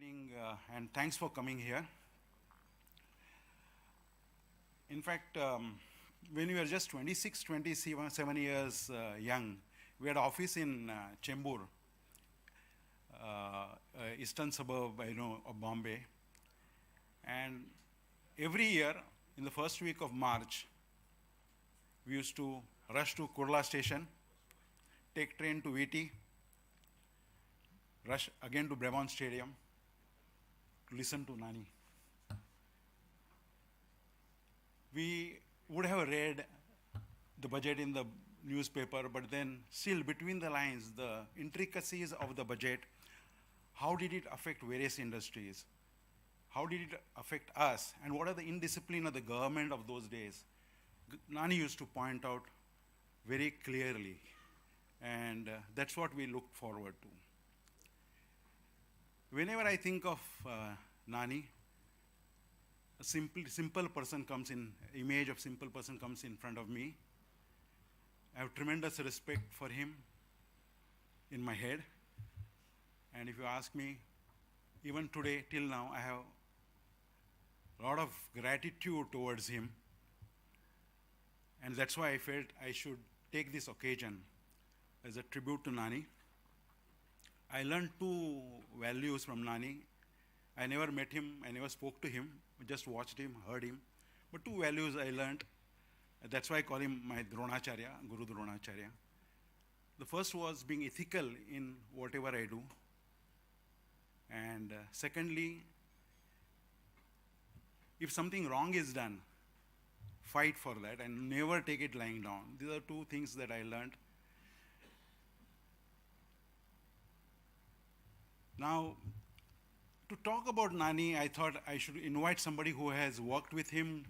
evening and thanks for coming here. In fact, when we were just 26, 27 years young, we had office in Chembur, eastern suburb, of Bombay. And every year, in the first week of March, we used to rush to Kurla station, take train to VT, rush again to Brabant Stadium to listen to Nani. We would have read the budget in the newspaper, but then still between the lines, the intricacies of the budget, how did it affect various industries? How did it affect us? And what are the indiscipline of the government of those days? Nani used to point out very clearly, and that's what we look forward to. Whenever I think of Nani, a simple person comes in, image of simple person comes in front of me. I have tremendous respect for him in my head. And if you ask me, even today, till now, I have a lot of gratitude towards him. And that's why I felt I should take this occasion as a tribute to Nani. I learned two values from Nani. I never met him, I never spoke to him, I just watched him, heard him. But two values I learned. That's why I call him my Dronacharya, Guru Dronacharya. The first was being ethical in whatever I do. And secondly, if something wrong is done, fight for that and never take it lying down. These are two things that I learned. Now, to talk about Nani, I thought I should invite somebody who has worked with him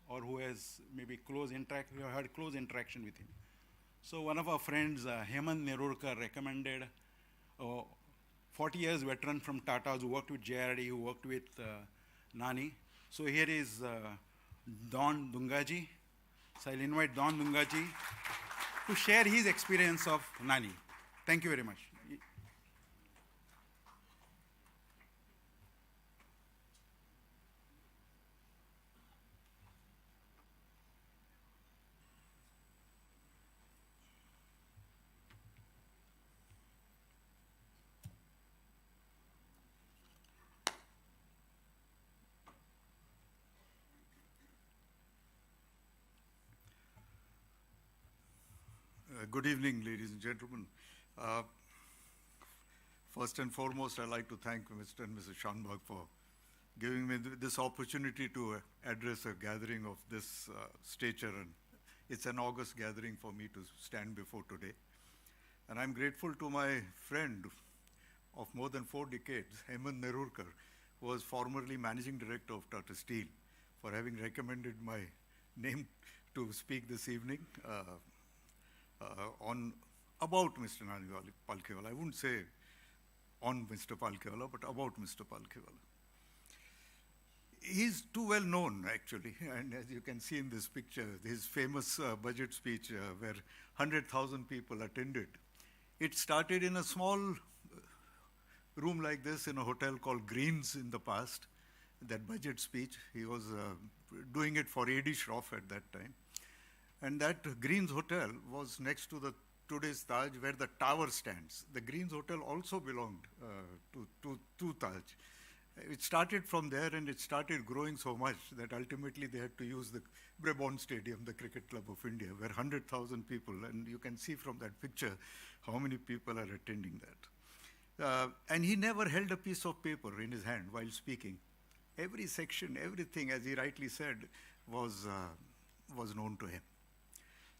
or who has maybe had close interaction with him. So one of our friends, Hemant Nerurkar, recommended a 40 years veteran from Tata who worked with JRD, who worked with Nani. So here is Don Dungaji. So I'll invite Don Dungaji to share his experience of Nani. Thank you very much. Good evening, ladies and gentlemen. First and foremost, I'd like to thank Mr. and Mrs. Shanbhag for giving me this opportunity to address a gathering of this stature. And it's an august gathering for me to stand before today. And I'm grateful to my friend of more than 4 decades, Hemant Nerurkar, who was formerly managing director of Tata Steel, for having recommended my name to speak this evening. About Mr. Nani Palkhivala. I wouldn't say on Mr. Palkhivala, but about Mr. Palkhivala. He's too well known, actually, and as you can see in this picture, his famous budget speech where 100,000 people attended. It started in a small room like this in a hotel called Greens in the past, that budget speech. He was doing it for A.D. Shroff at that time. And that Greens Hotel was next to the today's Taj, where the tower stands. The Greens Hotel also belonged to Taj. It started from there, and it started growing so much that ultimately they had to use the Brabant Stadium, the Cricket Club of India, where 100,000 people, and you can see from that picture how many people are attending that. And he never held a piece of paper in his hand while speaking. Every section, everything, as he rightly said, was known to him.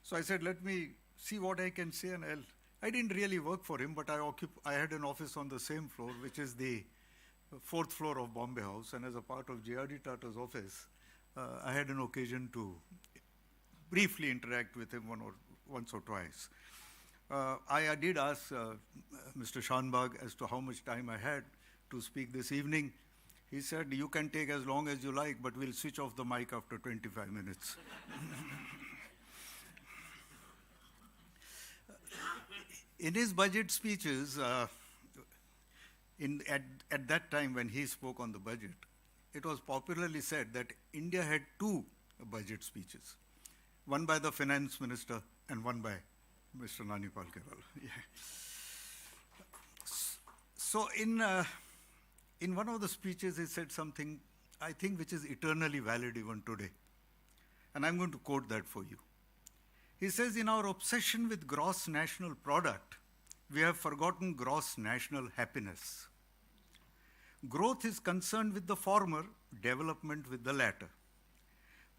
So I said, let me see what I can say. And I didn't really work for him, but I had an office on the same floor, which is the 4th floor of Bombay House. And as a part of JRD Tata's office, I had an occasion to briefly interact with him once or twice. I did ask Mr. Shanbhag as to how much time I had to speak this evening. He said, you can take as long as you like, but we'll switch off the mic after 25 minutes. In his budget speeches, At that time when he spoke on the budget, it was popularly said that India had two budget speeches, one by the finance minister and one by Mr. Nani Palkhivala. Yeah. So in one of the speeches, he said something, I think, which is eternally valid even today. And I'm going to quote that for you. He says, in our obsession with gross national product, we have forgotten gross national happiness. Growth is concerned with the former, development with the latter.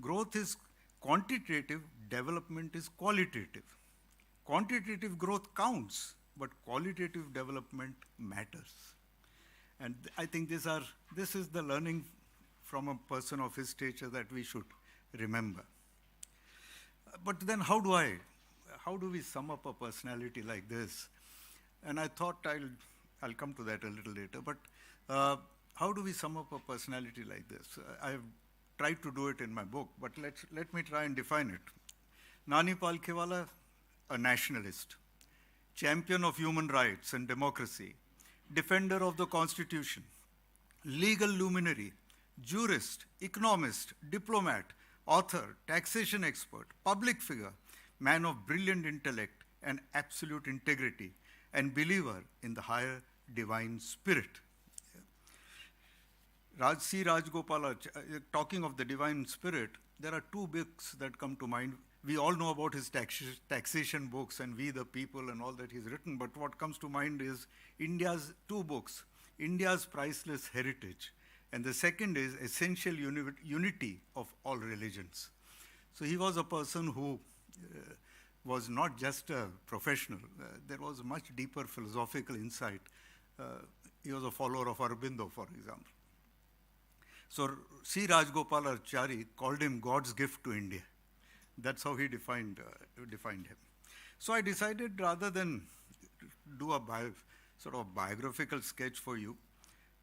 Growth is quantitative, development is qualitative. Quantitative growth counts, but qualitative development matters. And I think this is the learning from a person of his stature that we should remember. But then how do we sum up a personality like this? And I thought I'll come to that a little later, but how do we sum up a personality like this? I've tried to do it in my book, but let me try and define it. Nani Palkhivala, a nationalist, champion of human rights and democracy, defender of the Constitution, legal luminary, jurist, economist, diplomat, author, taxation expert, public figure, man of brilliant intellect and absolute integrity, and believer in the higher divine spirit. C. Rajgopala, talking of the divine spirit, there are two books that come to mind. We all know about his taxation books and We the People and all that he's written, but what comes to mind is India's two books, India's Priceless Heritage, and the second is Essential Unity of All Religions. So he was a person who was not just a professional. There was much deeper philosophical insight. He was a follower of Aurobindo, for example. So C. Rajgopalachari called him God's gift to India. That's how he defined him. So I decided, rather than do a sort of biographical sketch for you,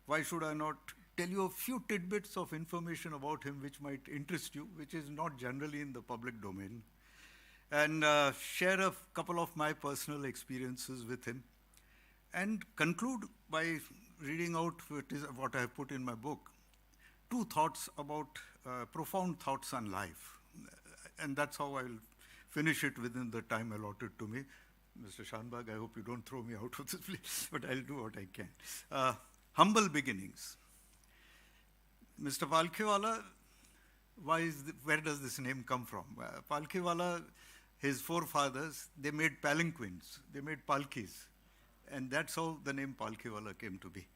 why should I not tell you a few tidbits of information about him which might interest you, which is not generally in the public domain, and share a couple of my personal experiences with him, and conclude by reading out what I have put in my book, two thoughts about profound thoughts on life. And that's how I'll finish it within the time allotted to me. Mr. Shanbag, I hope you don't throw me out of this place, but I'll do what I can. Humble beginnings. Mr. Palkhivala, where does this name come from? Palkhivala, his forefathers, they made palanquins, they made palkis, and that's how the name Palkhivala came to be.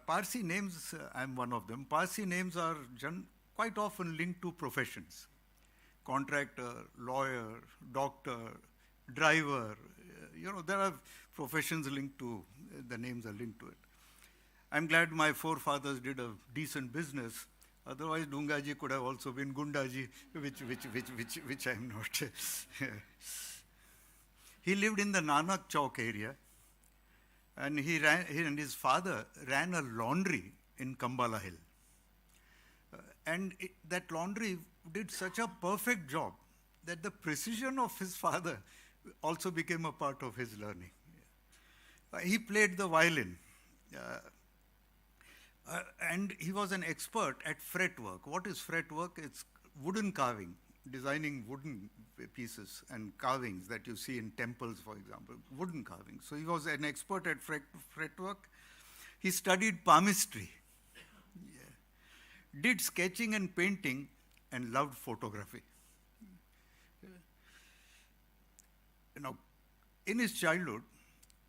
Parsi names, I'm one of them. Parsi names are quite often linked to professions. Contractor, lawyer, doctor, driver, there are professions linked to, the names are linked to it. I'm glad my forefathers did a decent business. Otherwise, Dungaji could have also been Gundaji, which I'm not. He lived in the Nanak Chowk area, and he and his father ran a laundry in Kambala Hill. That laundry did such a perfect job that the precision of his father also became a part of his learning. He played the violin, and he was an expert at fretwork. What is fretwork? It's wooden carving, designing wooden pieces and carvings that you see in temples, for example, wooden carvings. So he was an expert at fretwork. He studied palmistry, did sketching and painting, and loved photography. Now, in his childhood,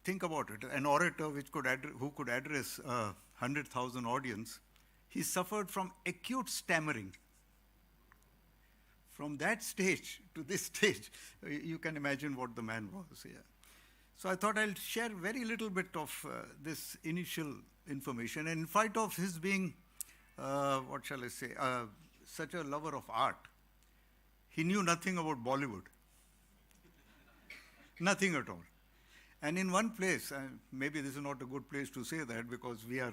think about it, an orator who could address 100,000 audience, he suffered from acute stammering. From that stage to this stage, you can imagine what the man was. Yeah. So I thought I'll share very little bit of this initial information. And in spite of his being, such a lover of art, he knew nothing about Bollywood. Nothing at all. And in one place, maybe this is not a good place to say that because we are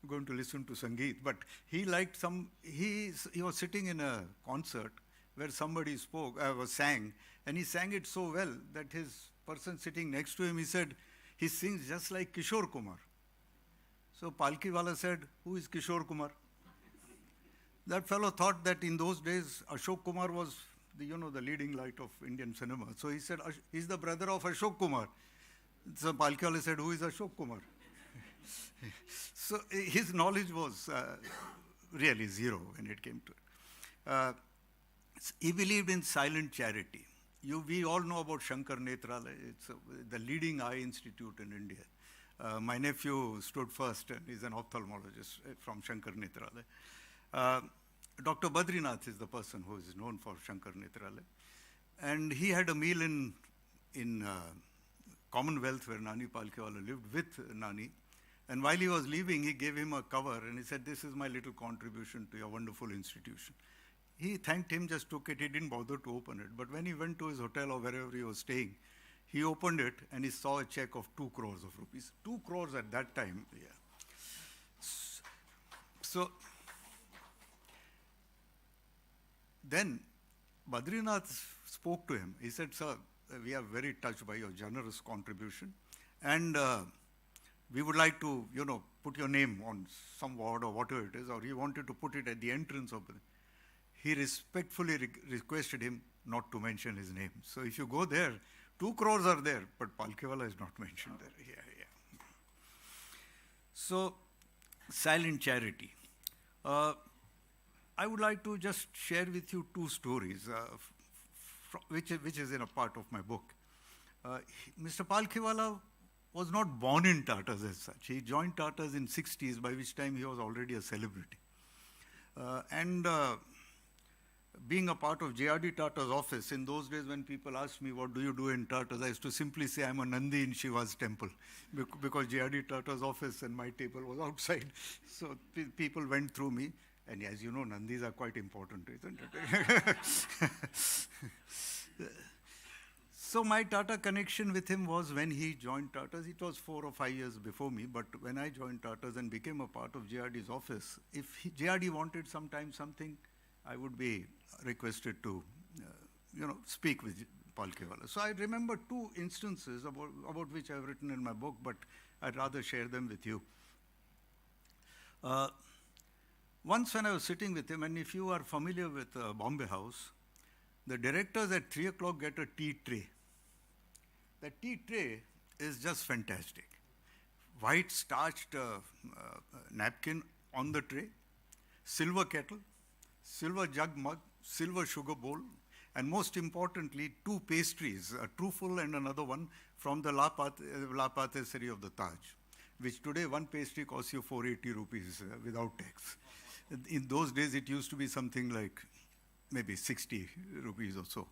going to listen to Sangeet, but he was sitting in a concert where somebody sang, and he sang it so well that his person sitting next to him, he said, he sings just like Kishore Kumar. So Palkhivala said, who is Kishore Kumar? That fellow thought that in those days Ashok Kumar was the leading light of Indian cinema. So he said, he's the brother of Ashok Kumar. So Palkhivala said, who is Ashok Kumar? So his knowledge was really zero when it came to it. He believed in silent charity. We all know about Shankar Netralaya. It's the leading eye institute in India. My nephew stood first and is an ophthalmologist from Shankar Netralaya. Dr. Badrinath is the person who is known for Shankar Netralaya. And he had a meal in Commonwealth where Nani Palkhivala lived with Nani. And while he was leaving, he gave him a cover and he said, this is my little contribution to your wonderful institution. He thanked him, just took it. He didn't bother to open it. But when he went to his hotel or wherever he was staying, he opened it and he saw a check of 2 crores of rupees. 2 crores at that time, yeah. So then Badrinath spoke to him. He said, sir, we are very touched by your generous contribution. And we would like to, put your name on some ward or whatever it is, or he wanted to put it at the entrance of it. He respectfully requested him not to mention his name. So if you go there, 2 crores are there, but Palkhivala is not mentioned there. Yeah. So, silent charity. I would like to just share with you 2 stories, which is in a part of my book. Mr. Palkhivala was not born in Tatas as such. He joined Tatas in 60s, by which time he was already a celebrity. Being a part of JRD Tata's office, in those days when people asked me, what do you do in Tatas, I used to simply say, I'm a Nandi in Shiva's temple, because JRD Tata's office and my table was outside. So people went through me, and as you know, Nandis are quite important, isn't it? So my Tata connection with him was when he joined Tatas. It was 4 or 5 years before me, but when I joined Tatas and became a part of JRD's office, if JRD wanted something, I would be requested to, speak with Palkhivala. So I remember 2 instances about which I've written in my book, but I'd rather share them with you. Once when I was sitting with him, and if you are familiar with Bombay House, the directors at 3 o'clock get a tea tray. The tea tray is just fantastic. White starched napkin on the tray, silver kettle, silver jug mug, silver sugar bowl, and most importantly, 2 pastries, a truffle and another one from the La Patisserie of the Taj, which today 1 pastry costs you 480 rupees without tax. In those days, it used to be something like maybe 60 rupees or so.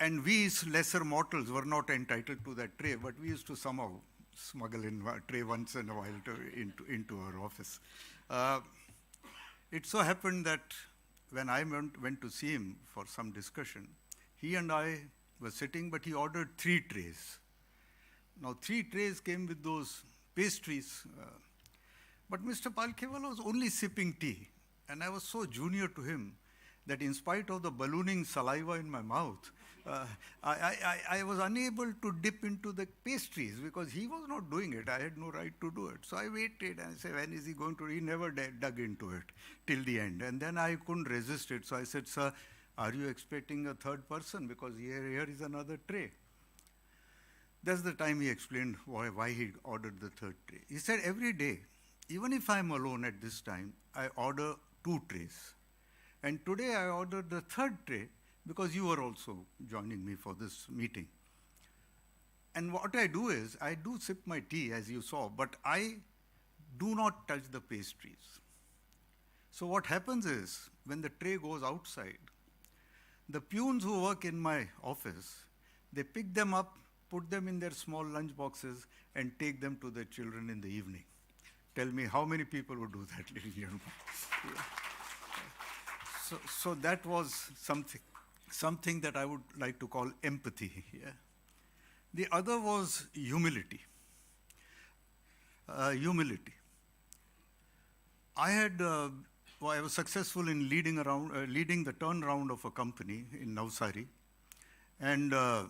And we lesser mortals were not entitled to that tray, but we used to somehow smuggle in a tray once in a while into our office. It so happened that when I went to see him for some discussion, he and I were sitting, but he ordered 3 trays. Now 3 trays came with those pastries, but Mr. Palkhivala was only sipping tea, and I was so junior to him that in spite of the ballooning saliva in my mouth, I was unable to dip into the pastries because he was not doing it. I had no right to do it. So I waited and I said, when is he going to? He never dug into it till the end. And then I couldn't resist it. So I said, sir, are you expecting a 3rd person? Because here is another tray. That's the time he explained why he ordered the 3rd tray. He said, every day, even if I'm alone at this time, I order 2 trays. And today I ordered the 3rd tray because you were also joining me for this meeting. And what I do is, I do sip my tea as you saw, but I do not touch the pastries. So what happens is, when the tray goes outside, the peons who work in my office, they pick them up, put them in their small lunch boxes, and take them to their children in the evening. Tell me how many people would do that, ladies and gentlemen. Yeah. So that was something that I would like to call empathy. Yeah. The other was humility. Humility. I was successful in leading the turnaround of a company in Navsari, and I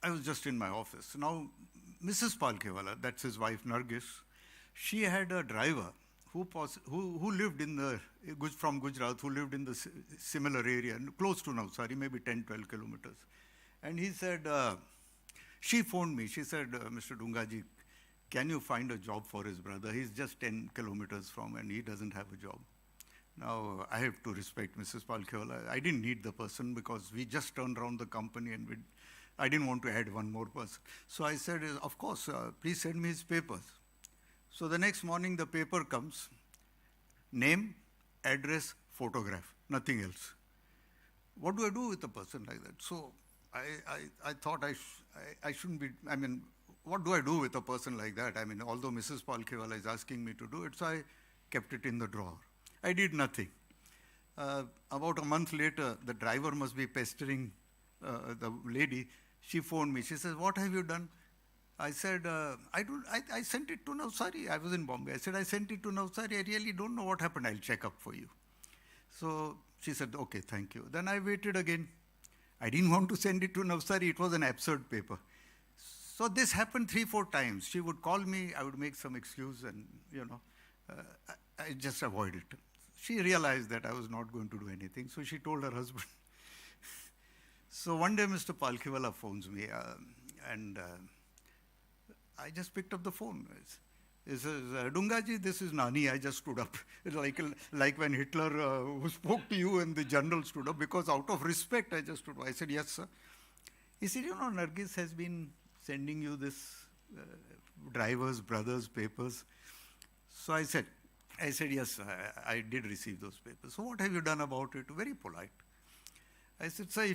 was just in my office. Now, Mrs. Palkhivala, that's his wife Nargis, she had a driver who lived in the, from Gujarat, who lived in the similar area, close to Navsari, maybe 10, 12 kilometers. And he said, she phoned me, she said, Mr. Dungaji, can you find a job for his brother? He's just 10 kilometers from and he doesn't have a job. Now, I have to respect Mrs. Palkhivala. I didn't need the person because we just turned around the company and I didn't want to add one more person. So I said, of course, please send me his papers. So the next morning the paper comes, name, address, photograph, nothing else. What do I do with a person like that? So I thought I shouldn't be, I mean, what do I do with a person like that? I mean, although Mrs. Palkhivala is asking me to do it, so I kept it in the drawer. I did nothing. About a month later, the driver must be pestering the lady. She phoned me. She says, what have you done? I said, I sent it to Navsari. I was in Bombay. I said, I sent it to Navsari. I really don't know what happened. I'll check up for you. So she said, okay, thank you. Then I waited again. I didn't want to send it to Navsari. It was an absurd paper. So this happened 3-4 times. She would call me. I would make some excuse and, I just avoided it. She realized that I was not going to do anything. So she told her husband. So one day Mr. Palkhivala phones me and I just picked up the phone. He says, Dungaji, this is Nani. I just stood up. Like when Hitler who spoke to you and the general stood up, because out of respect I just stood up. I said, yes, sir. He said, Nargis has been sending you this driver's brother's papers. So I said, yes, I did receive those papers. So what have you done about it? Very polite. I said, sir,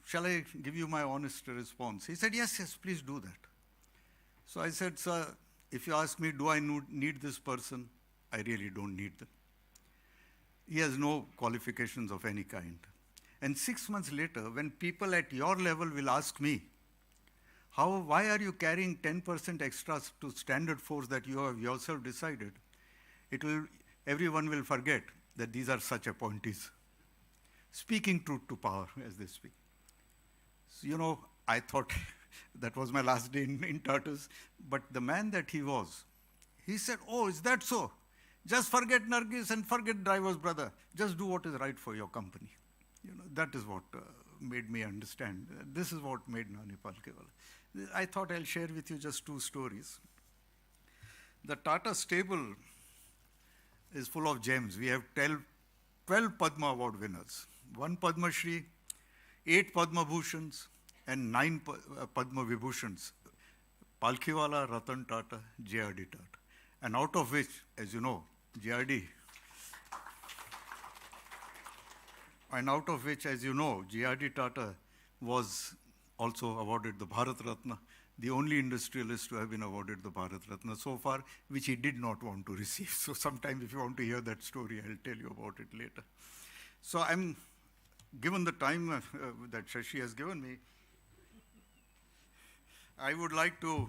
shall I give you my honest response? He said, yes, please do that. So I said, sir, if you ask me, do I need this person? I really don't need them. He has no qualifications of any kind. And 6 months later, when people at your level will ask me, why are you carrying 10% extras to standard force that you have yourself decided? Everyone will forget that these are such appointees, speaking truth to power as they speak. So, I thought that was my last day in Tartus, but the man that he was, he said, oh, is that so? Just forget Nargis and forget driver's brother. Just do what is right for your company. That is what made me understand. This is what made Nani Palkhivala. I thought I'll share with you just 2 stories. The Tata stable is full of gems. We have 12 Padma Award winners, 1 Padma Shri, 8 Padma Bhushans, and 9 Padma Vibhushans. Palkhivala, Ratan Tata, J.R.D. Tata. And out of which, as you know, J.R.D. Tata was also awarded the Bharat Ratna, the only industrialist to have been awarded the Bharat Ratna so far, which he did not want to receive. So sometime if you want to hear that story, I'll tell you about it later. So I'm given the time that Shashi has given me, I would like to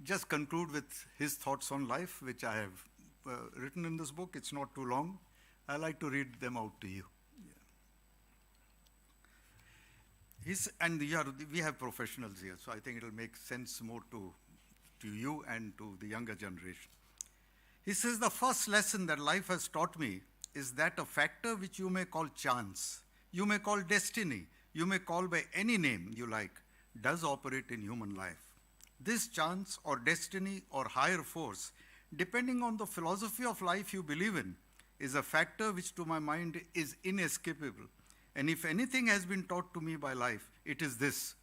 just conclude with his thoughts on life, which I have written in this book. It's not too long. I like to read them out to you. We have professionals here, so I think it'll make sense more to you and to the younger generation. He says, the first lesson that life has taught me is that a factor which you may call chance, you may call destiny, you may call by any name you like, does operate in human life. This chance or destiny or higher force, depending on the philosophy of life you believe in, is a factor which to my mind is inescapable. And if anything has been taught to me by life, it is this,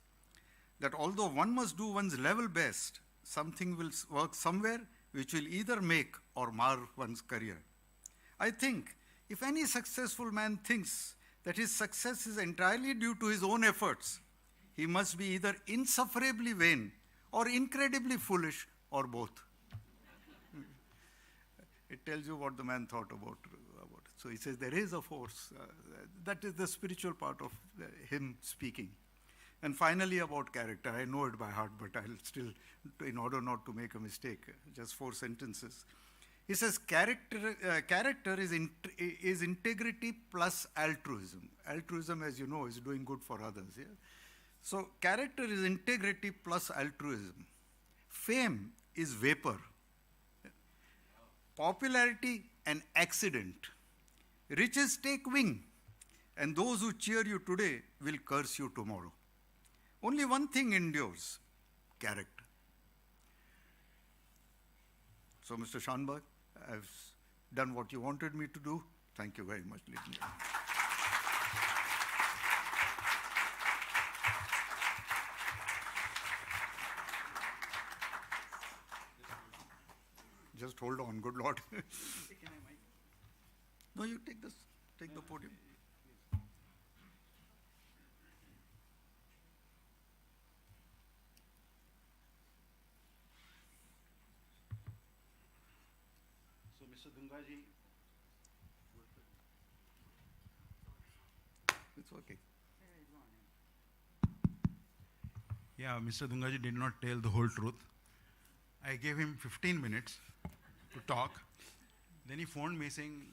that although one must do one's level best, something will work somewhere which will either make or mar one's career. I think if any successful man thinks that his success is entirely due to his own efforts, he must be either insufferably vain or incredibly foolish or both. It tells you what the man thought about it. So he says there is a force. That is the spiritual part of him speaking. And finally about character. I know it by heart, but I'll still, in order not to make a mistake, just 4 sentences. He says character is integrity plus altruism. Altruism, as you know, is doing good for others. Yeah? So character is integrity plus altruism. Fame is vapor. Popularity an accident. Riches take wing, and those who cheer you today will curse you tomorrow. Only one thing endures, character. So, Mr. Shanbhag, I've done what you wanted me to do. Thank you very much, ladies and gentlemen. Just hold on, good Lord. No, you take this, take the podium. So, Mr. Dungaji. It's okay. Yeah, Mr. Dungaji did not tell the whole truth. I gave him 15 minutes to talk. Then he phoned me saying,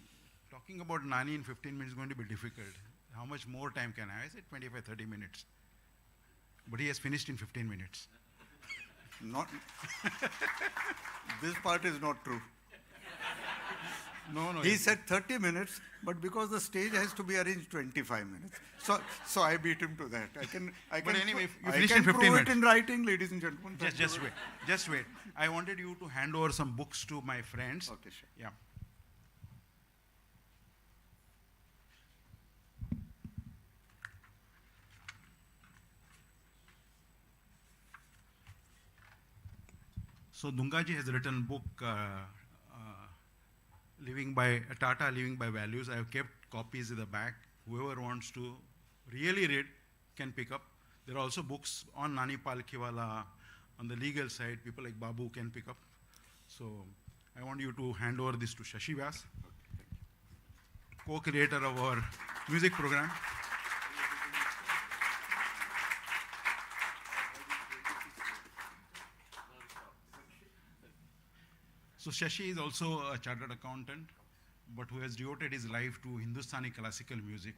talking about Nani in 15 minutes is going to be difficult. How much more time can I have? I said 25, 30 minutes. But he has finished in 15 minutes. Not, this part is not true. No. He said 30 minutes, but because the stage has to be arranged 25 minutes. So I beat him to that. But anyway, you I finished can in 15 prove minutes. it in writing, ladies and gentlemen. Just wait. I wanted you to hand over some books to my friends. Okay, sure. Yeah. So Dungaji has written a book, Tata Living by Values. I have kept copies in the back. Whoever wants to really read can pick up. There are also books on Nani Palkhivala, on the legal side. People like Babu can pick up. So I want you to hand over this to Shashi Vyas, co-creator of our music program. So Shashi is also a chartered accountant, but who has devoted his life to Hindustani classical music.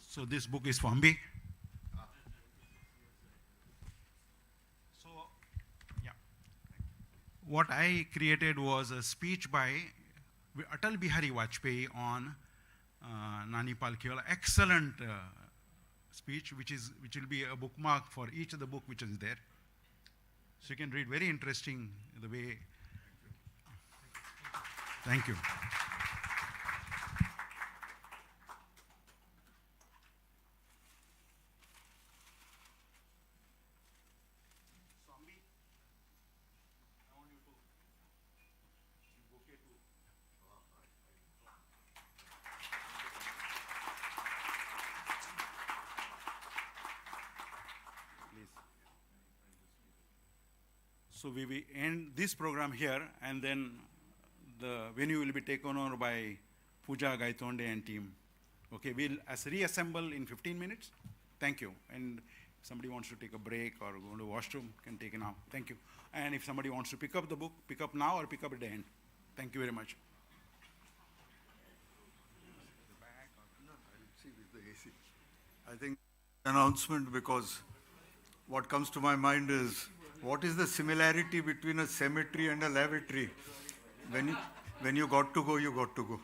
So this book is for Ambi. So, yeah. What I created was a speech by Atal Bihari Vajpayee on Nani Palkhivala. Excellent speech, which will be a bookmark for each of the book which is there. So you can read. Very interesting the way. Thank you. So we will end this program here, and then the venue will be taken over by Pooja, Gaitonde and team. Okay, we'll reassemble in 15 minutes. Thank you. And if somebody wants to take a break or go to the washroom, can take it now. Thank you. And if somebody wants to pick up the book, pick up now or pick up at the end. Thank you very much. I think announcement, because what comes to my mind is, what is the similarity between a cemetery and a lavatory? When you got to go, you got to go.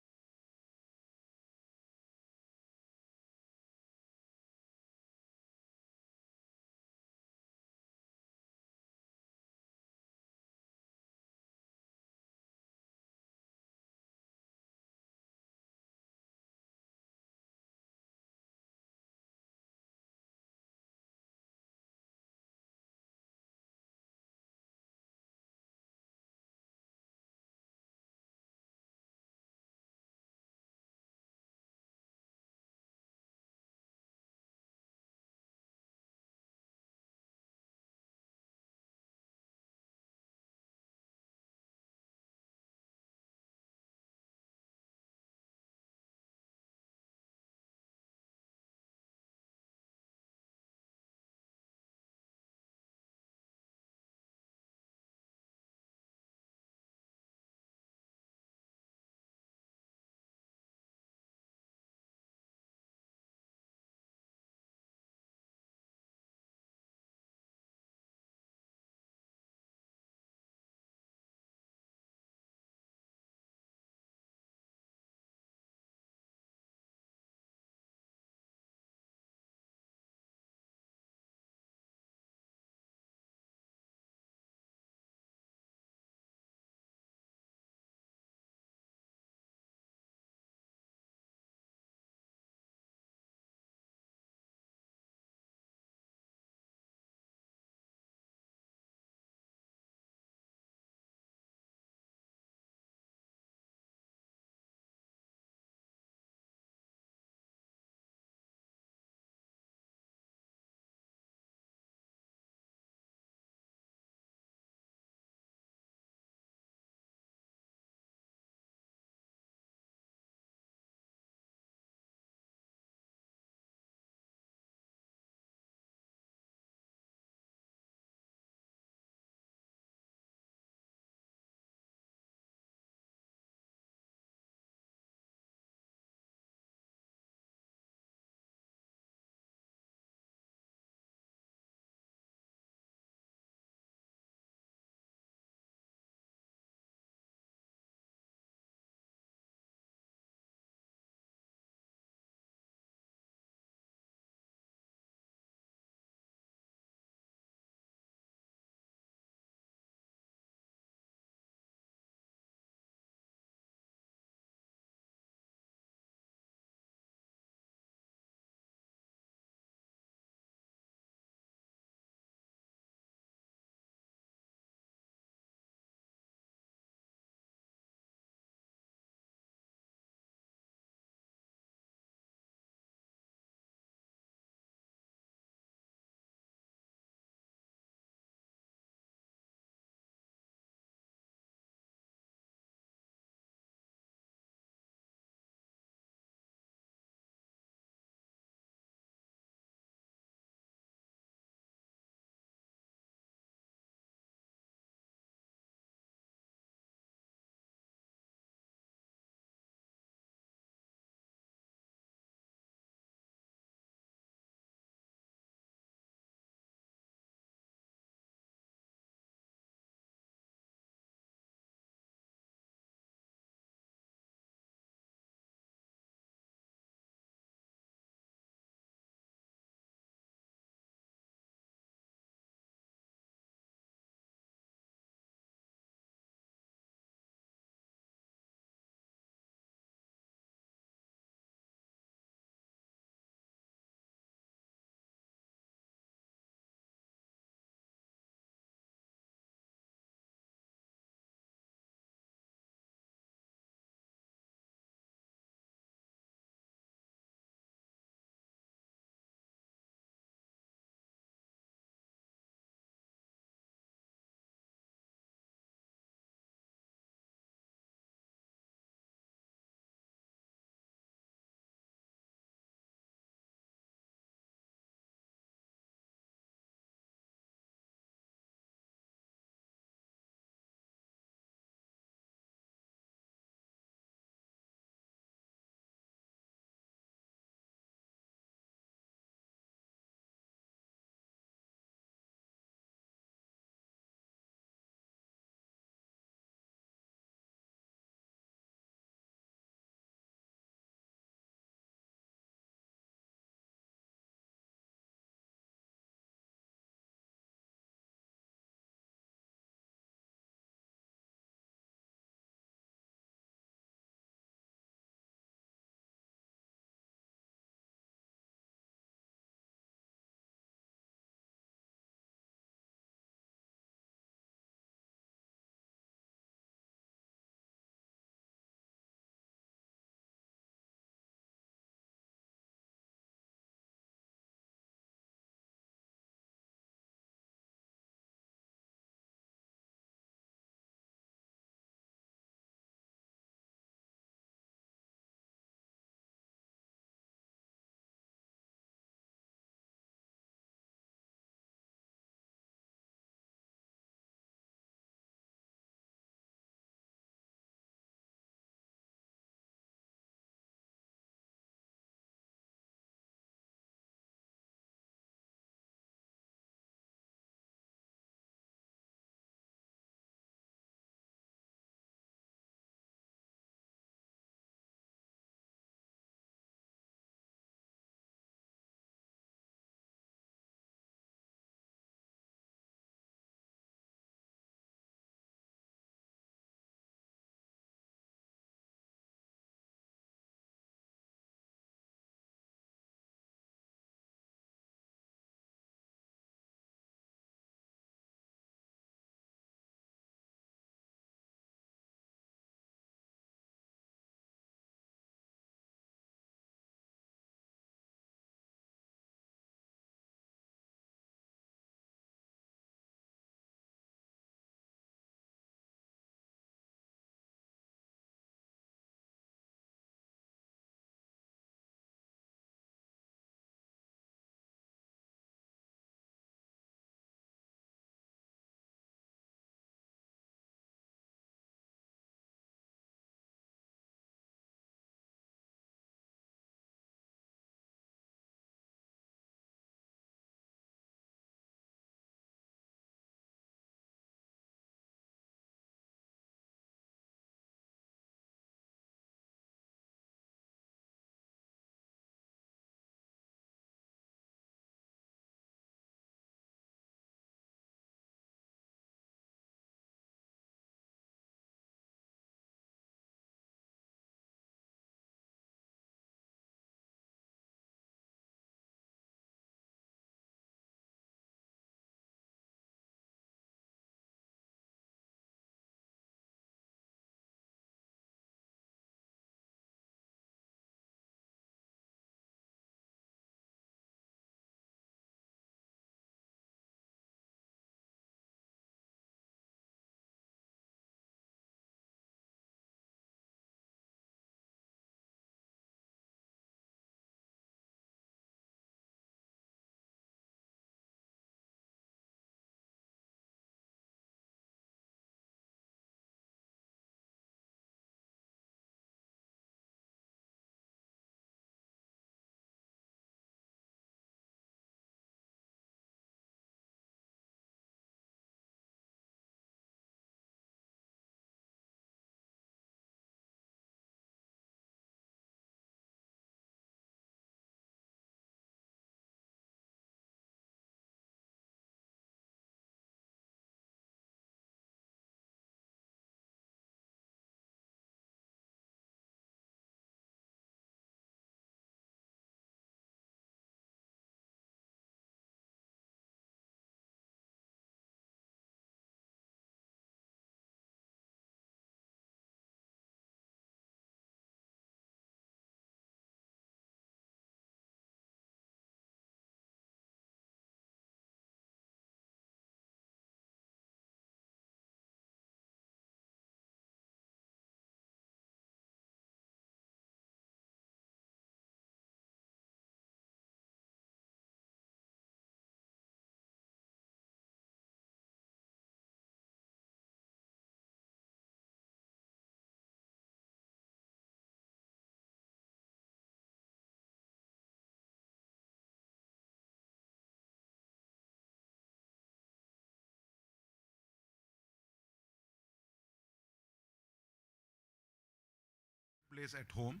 place at home,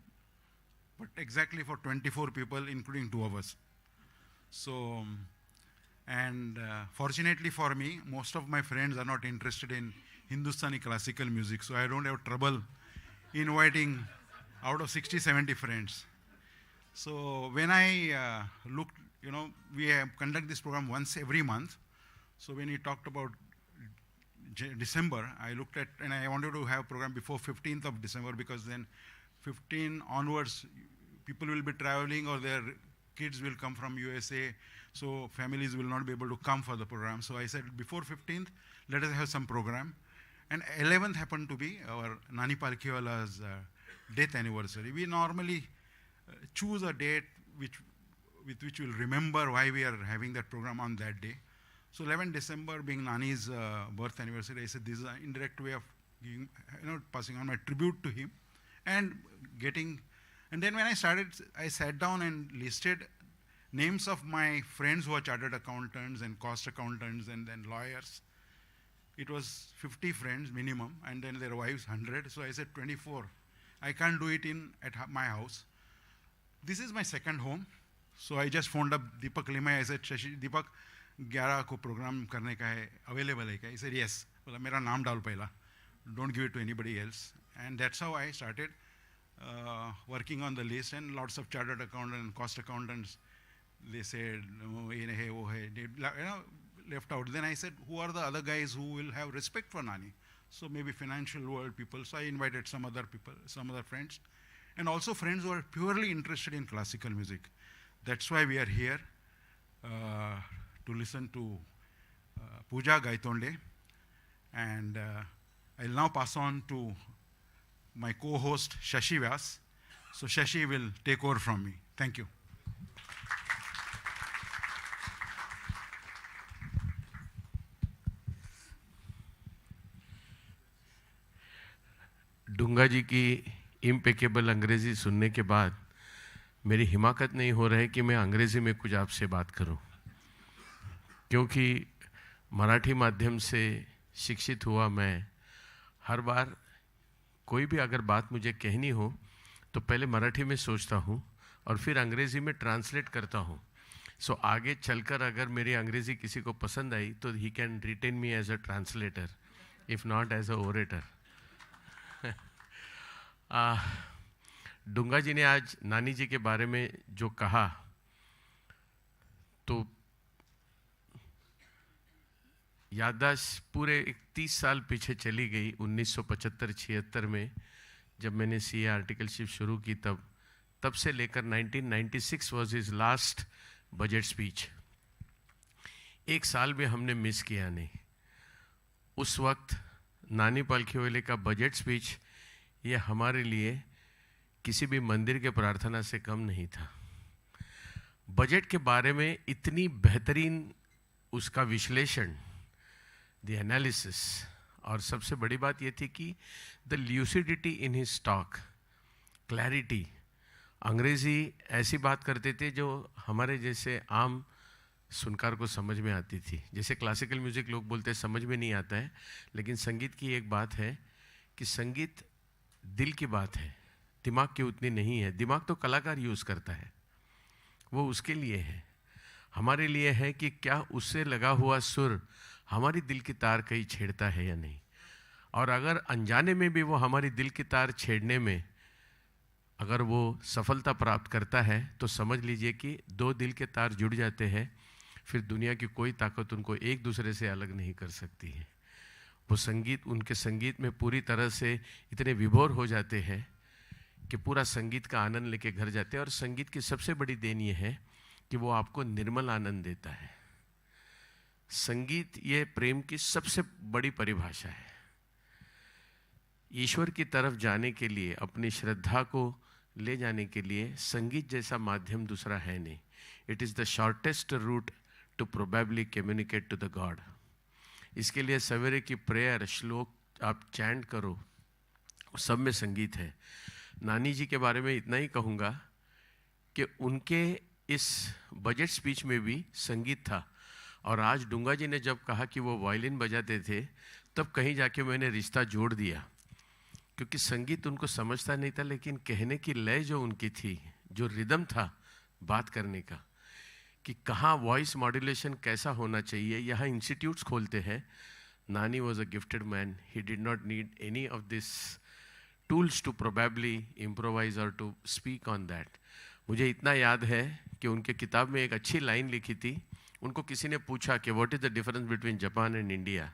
but exactly for 24 people, including 2 of us. So, and fortunately for me, most of my friends are not interested in Hindustani classical music, so I don't have trouble inviting out of 60, 70 friends. So when I looked, we conduct this program once every month. So when he talked about December, I looked at, and I wanted to have a program before 15th of December, because then 15 onwards, people will be traveling or their kids will come from USA, so families will not be able to come for the program. So I said, before 15th, let us have some program. And 11th happened to be our Nani Palkhiwala's death anniversary. We normally choose a date with which we'll remember why we are having that program on that day. So 11 December being Nani's birth anniversary, I said this is an indirect way of giving, passing on my tribute to him and getting. And then when I started, I sat down and listed names of my friends who are chartered accountants and cost accountants and then lawyers. It was 50 friends minimum, and then their wives 100. So I said 24. I can't do it at my house. This is my second home. So I just phoned up Deepak Limai. I said, Shashi, Deepak, 11 को program करने का है, available है क्या? He said yes. बोला मेरा नाम डाल पहला. Don't give it to anybody else. And that's how I started working on the list. And lots of chartered accountants and cost accountants, they said, oh, ye hai, wo hai. They, left out. Then I said, who are the other guys who will have respect for Nani? So maybe financial world people. So I invited some other people, some other friends, and also friends who are purely interested in classical music. That's why we are here to listen to Pooja Gaitonde. And I'll now pass on to my co-host Shashi Vyas. So Shashi will take over from me. Thank you. डूंगा जी की impeccable अंग्रेज़ी सुनने के बाद मेरी हिमाकत नहीं हो रहा है कि मैं अंग्रेज़ी में कुछ आपसे बात करूं, क्योंकि मराठी माध्यम से शिक्षित हुआ मैं हर बार कोई भी अगर बात मुझे कहनी हो तो पहले मराठी में सोचता हूं और फिर अंग्रेज़ी में ट्रांसलेट करता हूं. सो आगे चलकर अगर मेरी अंग्रेज़ी किसी को पसंद आई तो he can retain me as a translator, if not as a orator. Dunga ji ने आज नानी जी के बारे में जो कहा तो याददाश्त पूरे 30 साल पीछे चली गई. 1975-76 में जब मैंने सीए आर्टिकलशिप शुरू की तब से लेकर 1996 was his last budget speech. एक साल भी हमने मिस किया नहीं. उस वक्त नानी पालखीवाले का बजट स्पीच ये हमारे लिए किसी भी मंदिर के प्रार्थना से कम नहीं था. बजट के बारे में इतनी बेहतरीन उसका विश्लेषण, द एनालिसिस, और सबसे बड़ी बात ये थी कि the lucidity in his talk, clarity. अंग्रेज़ी ऐसी बात करते थे जो हमारे जैसे आम सुनकार को समझ में आती थी. जैसे क्लासिकल म्यूज़िक लोग बोलते हैं समझ में नहीं आता है, लेकिन संगीत की एक बात है कि संगीत दिल की बात है, दिमाग की उतनी नहीं है. दिमाग तो कलाकार यूज़ करता है, वो उसके लिए है. हमारे लिए है कि क्या उससे लगा हुआ सुर हमारी दिल की तार कहीं छेड़ता है या नहीं. और अगर अनजाने में भी वो हमारी दिल की तार छेड़ने में अगर वो सफलता प्राप्त करता है तो समझ लीजिए कि 2 दिल के तार जुड़ जाते हैं, फिर दुनिया की कोई ताकत उनको एक दूसरे से अलग नहीं कर सकती है. वो संगीत, उनके संगीत में पूरी तरह से इतने विभोर हो जाते हैं कि पूरा संगीत का आनंद लेके घर जाते हैं. और संगीत की सबसे बड़ी देन ये है कि वो आपको निर्मल आनंद देता है. संगीत ये प्रेम की सबसे बड़ी परिभाषा है. ईश्वर की तरफ जाने के लिए, अपनी श्रद्धा को ले जाने के लिए संगीत जैसा माध्यम दूसरा है नहीं. It is the shortest route to probably communicate to the god. इसके लिए सवेरे की प्रेयर, श्लोक आप चैंट करो, सब में संगीत है. नानी जी के बारे में इतना ही कहूँगा कि उनके इस बजट स्पीच में भी संगीत था. और आज डूंगा जी ने जब कहा कि वो वायलिन बजाते थे, तब कहीं जाके मैंने रिश्ता जोड़ दिया क्योंकि संगीत उनको समझता नहीं था, लेकिन कहने की लय जो उनकी थी, जो रिदम था बात करने का, कि कहाँ वॉइस मॉड्यूलेशन कैसा होना चाहिए, यहाँ इंस्टीट्यूट्स खोलते हैं. Nani was a gifted man. He did not need any of these tools to probably improvise or to speak on that. मुझे इतना याद है कि उनके किताब में एक अच्छी लाइन लिखी थी. उनको किसी ने पूछा कि what is the difference between Japan and India?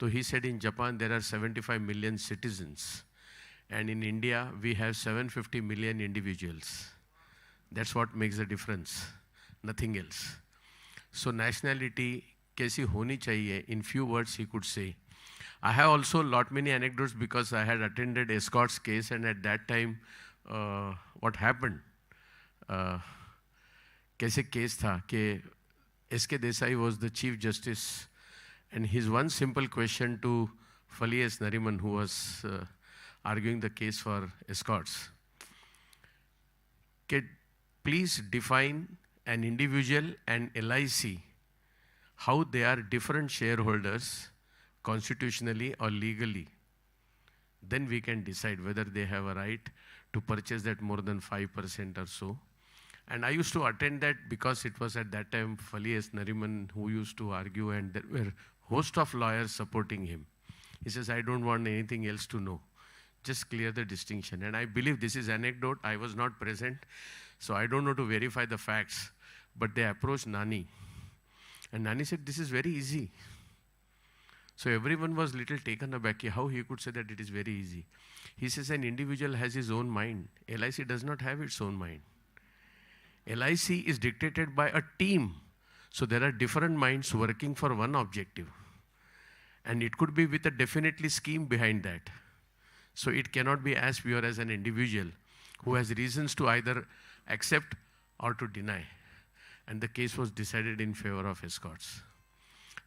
So he said in Japan there are 75 million citizens, and in India we have 750 million individuals. That's what makes the difference, nothing else. So nationality कैसी होनी चाहिए, in few words he could say. I have also lot many anecdotes because I had attended Escort's case, and at that time what happened, कैसे case था कि S.K. Desai was the Chief Justice, and his one simple question to Fali Nariman, who was arguing the case for Escorts, please define an individual and LIC, how they are different shareholders constitutionally or legally. Then we can decide whether they have a right to purchase that more than 5% or so. And I used to attend that because it was at that time Fali Nariman who used to argue, and there were host of lawyers supporting him. He says, I don't want anything else to know. Just clear the distinction. And I believe this is anecdote. I was not present, so I don't know to verify the facts. But they approached Nani. And Nani said, this is very easy. So everyone was little taken aback how he could say that it is very easy. He says an individual has his own mind. LIC does not have its own mind. LIC is dictated by a team. So there are different minds working for one objective. And it could be with a definitely scheme behind that. So it cannot be as pure as an individual who has reasons to either accept or to deny. And the case was decided in favor of Escorts.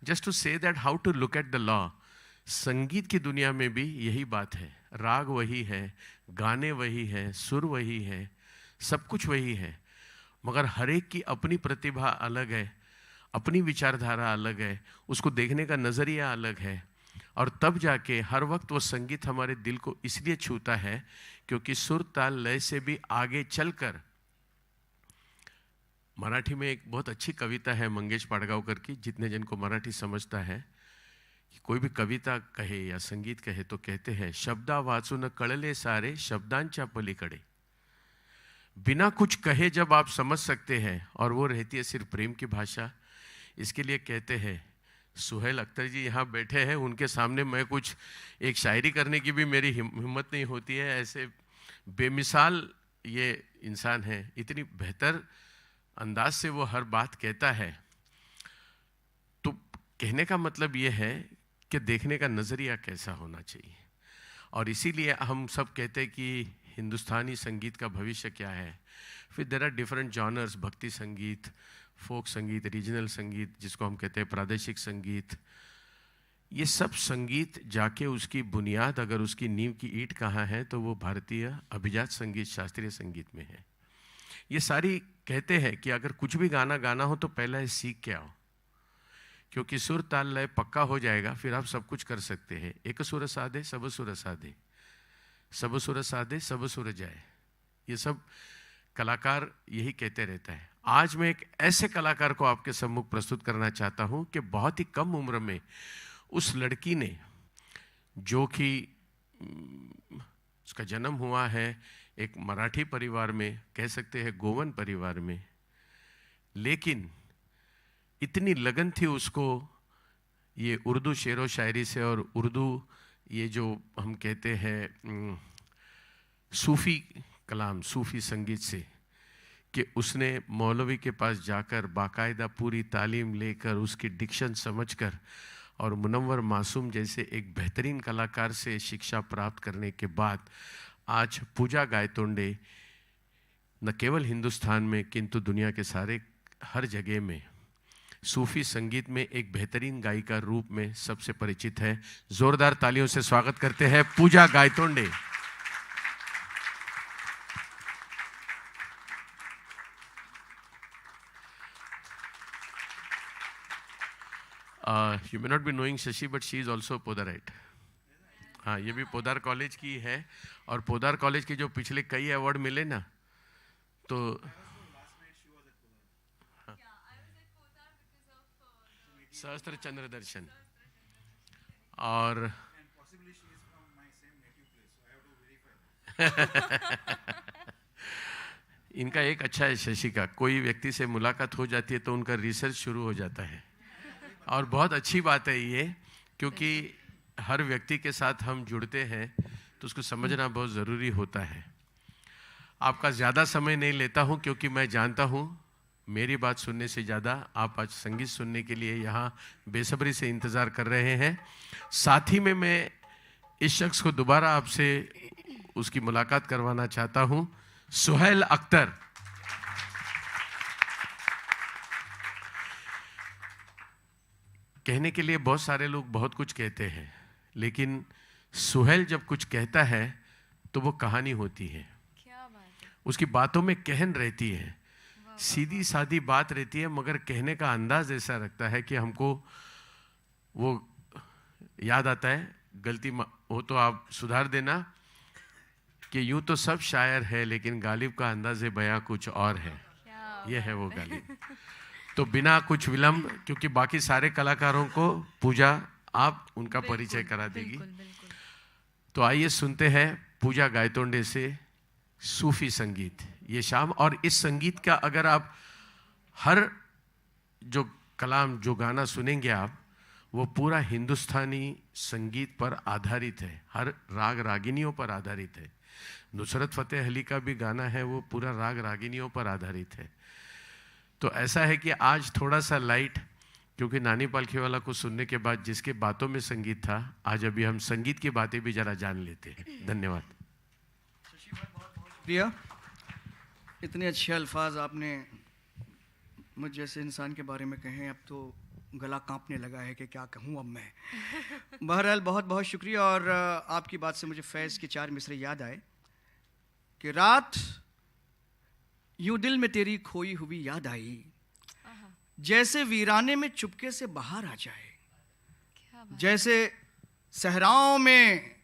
Just to say that how to look at the law, संगीत की दुनिया में भी यही बात है. राग वही है, गाने वही है, सुर वही है, सब कुछ वही है, मगर हर एक की अपनी प्रतिभा अलग है, अपनी विचारधारा अलग है, उसको देखने का नज़रिया अलग है. और तब जाके हर वक्त वो संगीत हमारे दिल को इसलिए छूता है क्योंकि सुर ताल लय से भी आगे चलकर. मराठी में एक बहुत अच्छी कविता है मंगेश पाडगावकर की, जितने जन को मराठी समझता है, कि कोई भी कविता कहे या संगीत कहे तो कहते हैं, शब्दा वाचून कळले सारे शब्दांच्या पलीकडे. बिना कुछ कहे जब आप समझ सकते हैं, और वो रहती है सिर्फ प्रेम की भाषा. इसके लिए कहते हैं, सुहेल अख्तर जी यहाँ बैठे हैं, उनके सामने मैं कुछ एक शायरी करने की भी मेरी हिम्मत नहीं होती है. ऐसे बेमिसाल ये इंसान है, इतनी बेहतर अंदाज से वो हर बात कहता है. तो कहने का मतलब ये है कि देखने का नज़रिया कैसा होना चाहिए. और इसीलिए हम सब कहते हैं कि हिंदुस्तानी संगीत का भविष्य क्या है. फिर देयर आर डिफरेंट जॉनर्स, भक्ति संगीत, फोक संगीत, रीजनल संगीत, जिसको हम कहते हैं प्रादेशिक संगीत. ये सब संगीत जाके उसकी बुनियाद, अगर उसकी नींव की ईंट कहाँ है, तो वो भारतीय अभिजात संगीत, शास्त्रीय संगीत में है. ये सारी कहते हैं कि अगर कुछ भी गाना गाना हो तो पहले सीख के आओ, क्योंकि सुर ताल लय पक्का हो जाएगा, फिर आप सब कुछ कर सकते हैं. एक सुर साधे सब सुर साधे, सब सुर साधे सब सुर जाए. ये सब कलाकार यही कहते रहता है. आज मैं एक ऐसे कलाकार को आपके सम्मुख प्रस्तुत करना चाहता हूं कि बहुत ही कम उम्र में उस लड़की ने, जो कि उसका जन्म हुआ है एक मराठी परिवार में, कह सकते हैं गोवन परिवार में, लेकिन इतनी लगन थी उसको ये उर्दू शेरो शायरी से और उर्दू ये जो हम कहते हैं सूफ़ी कलाम, सूफ़ी संगीत से, कि उसने मौलवी के पास जाकर बाकायदा पूरी तालीम लेकर उसकी डिक्शन समझकर और मुनव्वर मासूम जैसे एक बेहतरीन कलाकार से शिक्षा प्राप्त करने के बाद आज पूजा गायतोंडे न केवल हिंदुस्तान में किंतु दुनिया के सारे हर जगह में सूफ़ी संगीत में एक बेहतरीन गायिका रूप में सबसे परिचित है. जोरदार तालियों से स्वागत करते हैं पूजा Gaitonde. You may not be knowing Shashi, but she is also a Podarite. हाँ, ये भी पोदार कॉलेज की है, और पोदार कॉलेज के जो पिछले कई अवार्ड मिले ना, तो सहस्त्र चंद्र दर्शन, और इनका एक अच्छा है शशि का, कोई व्यक्ति से मुलाकात हो जाती है तो उनका रिसर्च शुरू हो जाता है, और बहुत अच्छी बात है ये, क्योंकि हर व्यक्ति के साथ हम जुड़ते हैं तो उसको समझना बहुत ज़रूरी होता है। आपका ज़्यादा समय नहीं लेता हूँ, क्योंकि मैं जानता हूँ मेरी बात सुनने से ज़्यादा आप आज संगीत सुनने के लिए यहाँ बेसब्री से इंतज़ार कर रहे हैं। साथ ही में मैं इस शख्स को दोबारा आपसे उसकी मुलाकात करवाना चाहता हूँ, सुहेल अख्तर। कहने के लिए बहुत सारे लोग बहुत कुछ कहते हैं, लेकिन सुहेल जब कुछ कहता है तो वो कहानी होती है। क्या बात है। उसकी बातों में कहन रहती है, सीधी सादी बात रहती है, मगर कहने का अंदाज ऐसा रखता है कि हमको वो याद आता है। गलती हो तो आप सुधार देना कि यूं तो सब शायर है, लेकिन गालिब का अंदाज़े बयां कुछ और है। ये है वो गालिब। तो बिना कुछ विलंब, क्योंकि बाकी सारे कलाकारों को पूजा आप उनका परिचय करा देगी, तो आइए सुनते हैं पूजा गायतोंडे से सूफी संगीत ये शाम। और इस संगीत का अगर आप हर जो कलाम, जो गाना सुनेंगे आप, वो पूरा हिंदुस्तानी संगीत पर आधारित है, हर राग रागिनियों पर आधारित है। नुसरत फ़तेह अली का भी गाना है, वो पूरा राग रागिनियों पर आधारित है। तो ऐसा है कि आज थोड़ा सा लाइट, क्योंकि नानी पालखीवाला को सुनने के बाद जिसके बातों में संगीत था, आज अभी हम संगीत की बातें भी जरा जान लेते हैं। धन्यवाद। प्रिया, इतने अच्छे अल्फाज आपने मुझ जैसे इंसान के बारे में कहें, अब तो गला कांपने लगा है कि क्या कहूँ अब मैं। बहरहाल बहुत बहुत शुक्रिया। और आपकी बात से मुझे फैज़ के 4 मिसरे याद आए कि रात यूं दिल में तेरी खोई हुई याद आई, जैसे वीराने में चुपके से बाहर आ जाए, जैसे सहराओं में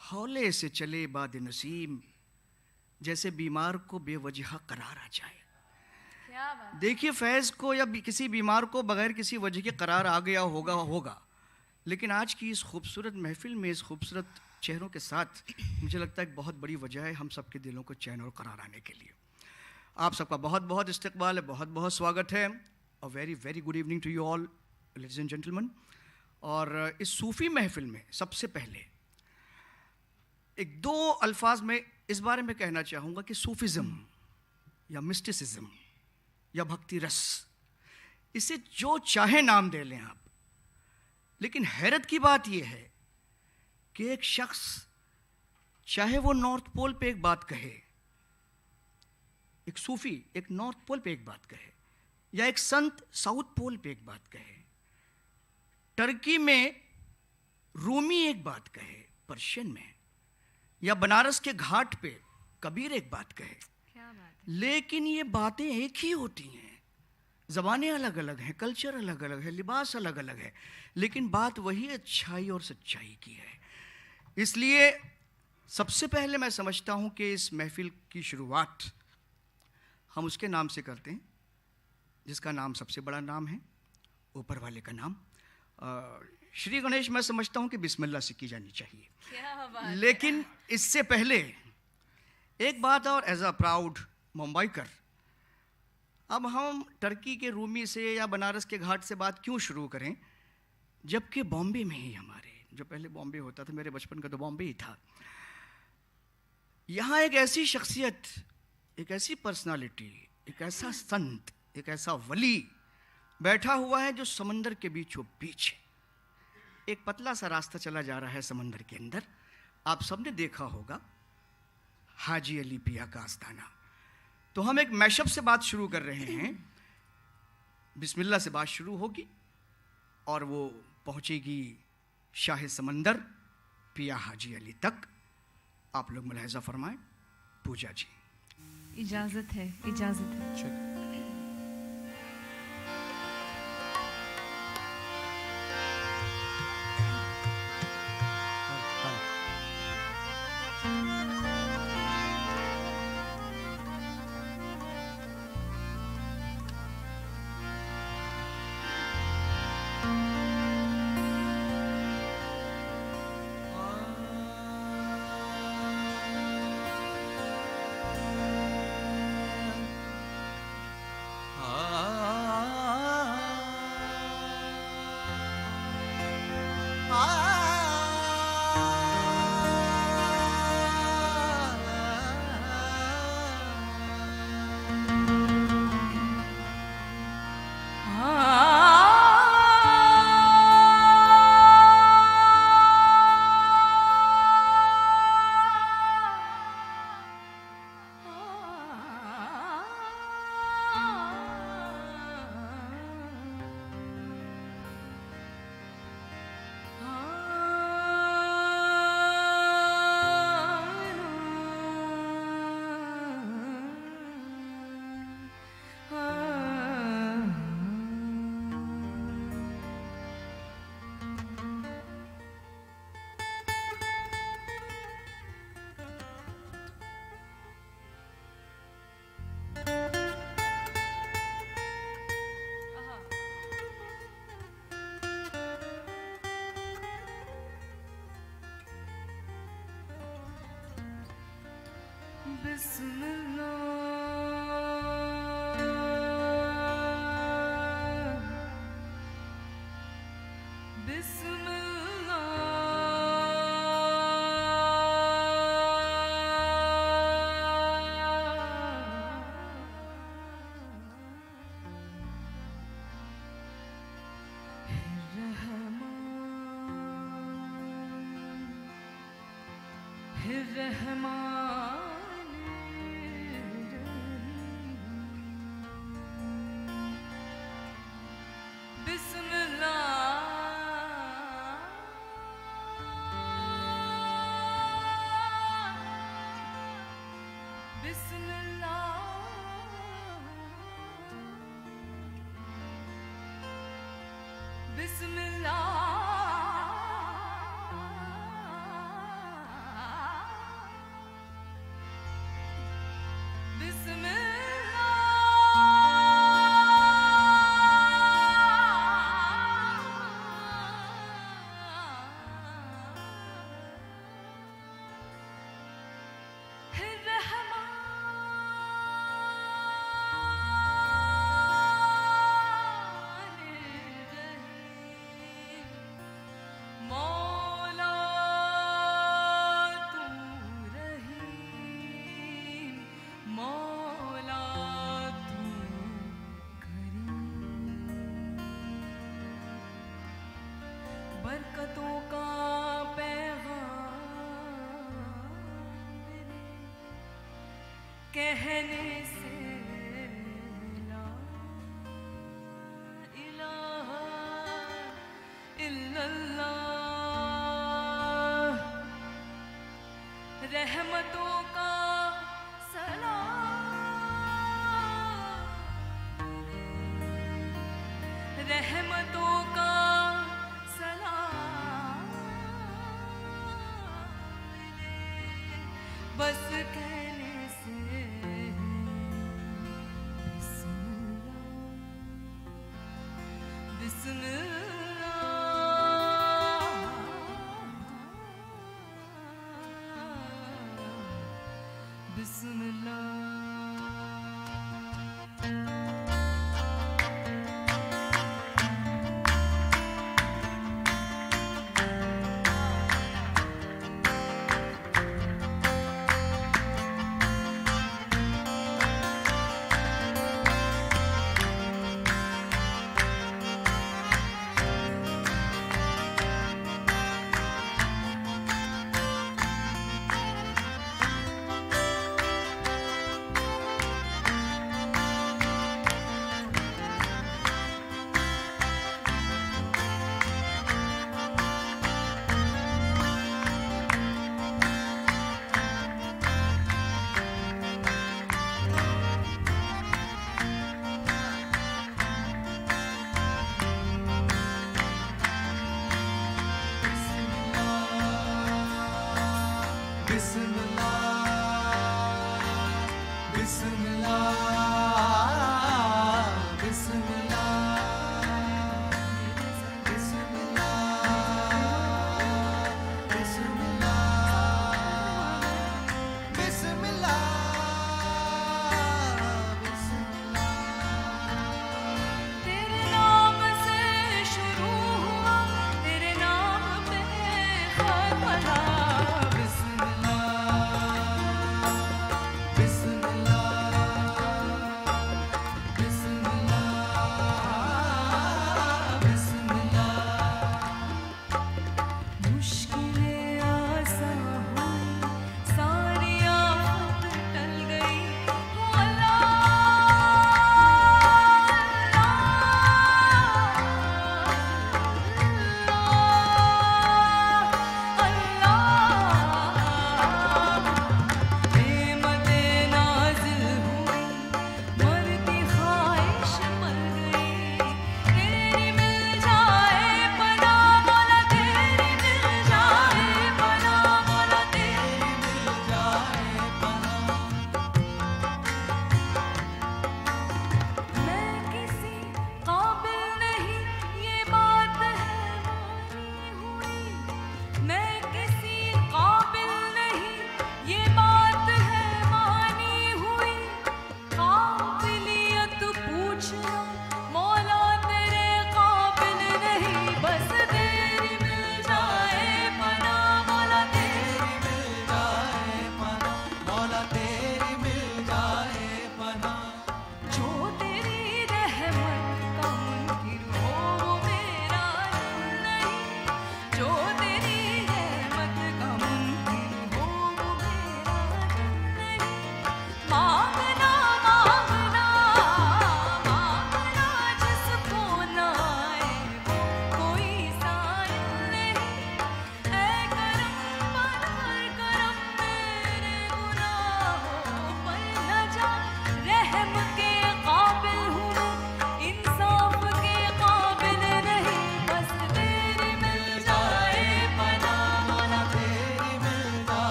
हौले से चले बाद नसीम, जैसे बीमार को बेवजह करार आ जाए। देखिए, फैज़ को या किसी बीमार को बगैर किसी वजह के करार आ गया होगा, लेकिन आज की इस खूबसूरत महफिल में, इस खूबसूरत चेहरों के साथ, मुझे लगता है एक बहुत बड़ी वजह है हम सबके दिलों को चैन और करार आने के लिए। आप सबका बहुत बहुत इस्तकबाल है, बहुत बहुत स्वागत है। A very very good evening to you all ladies and gentleman. और इस सूफ़ी महफिल में सबसे पहले एक दो अल्फाज में इस बारे में कहना चाहूँगा कि सूफिज़म या मिस्टिसिज्म या भक्ति रस, इसे जो चाहे नाम दे लें आप, लेकिन हैरत की बात यह है कि एक शख्स चाहे वो नॉर्थ पोल पे एक बात कहे, एक सूफी एक नॉर्थ पोल पे एक बात कहे, या एक संत साउथ पोल पे एक बात कहे, टर्की में रूमी एक बात कहे पर्शियन में, या बनारस के घाट पे कबीर एक बात कहे, लेकिन ये बातें एक ही होती हैं। ज़बानें अलग अलग हैं, कल्चर अलग अलग है, लिबास अलग अलग है, लेकिन बात वही अच्छाई और सच्चाई की है। इसलिए सबसे पहले मैं समझता हूँ कि इस महफिल की शुरुआत हम उसके नाम से करते हैं जिसका नाम सबसे बड़ा नाम है, ऊपर वाले का नाम। श्री गणेश मैं समझता हूँ कि बिस्मिल्लाह से की जानी चाहिए। लेकिन इससे पहले एक बात और, एज अ प्राउड मुंबईकर, अब हम टर्की के रूमी से या बनारस के घाट से बात क्यों शुरू करें, जबकि बॉम्बे में ही हमारे, जो पहले बॉम्बे होता था, मेरे बचपन का तो बॉम्बे ही था, यहाँ एक ऐसी शख्सियत, एक ऐसी पर्सनालिटी, एक ऐसा संत, एक ऐसा वली बैठा हुआ है जो समंदर के बीचों बीच है। एक पतला सा रास्ता चला जा रहा है समंदर के अंदर, आप सबने देखा होगा, हाजी अली पिया का आस्थाना। तो हम एक मैशअप से बात शुरू कर रहे हैं, बिस्मिल्लाह से बात शुरू होगी और वो पहुंचेगी शाह समंदर पिया हाजी अली तक। आप लोग मुलाहिजा फरमाएं। पूजा जी। इजाज़त है, इजाज़त है। कहने से ला इलाहा इल्लल्लाह रहमतों का सलाम रहमतों का सलाम बस कहने से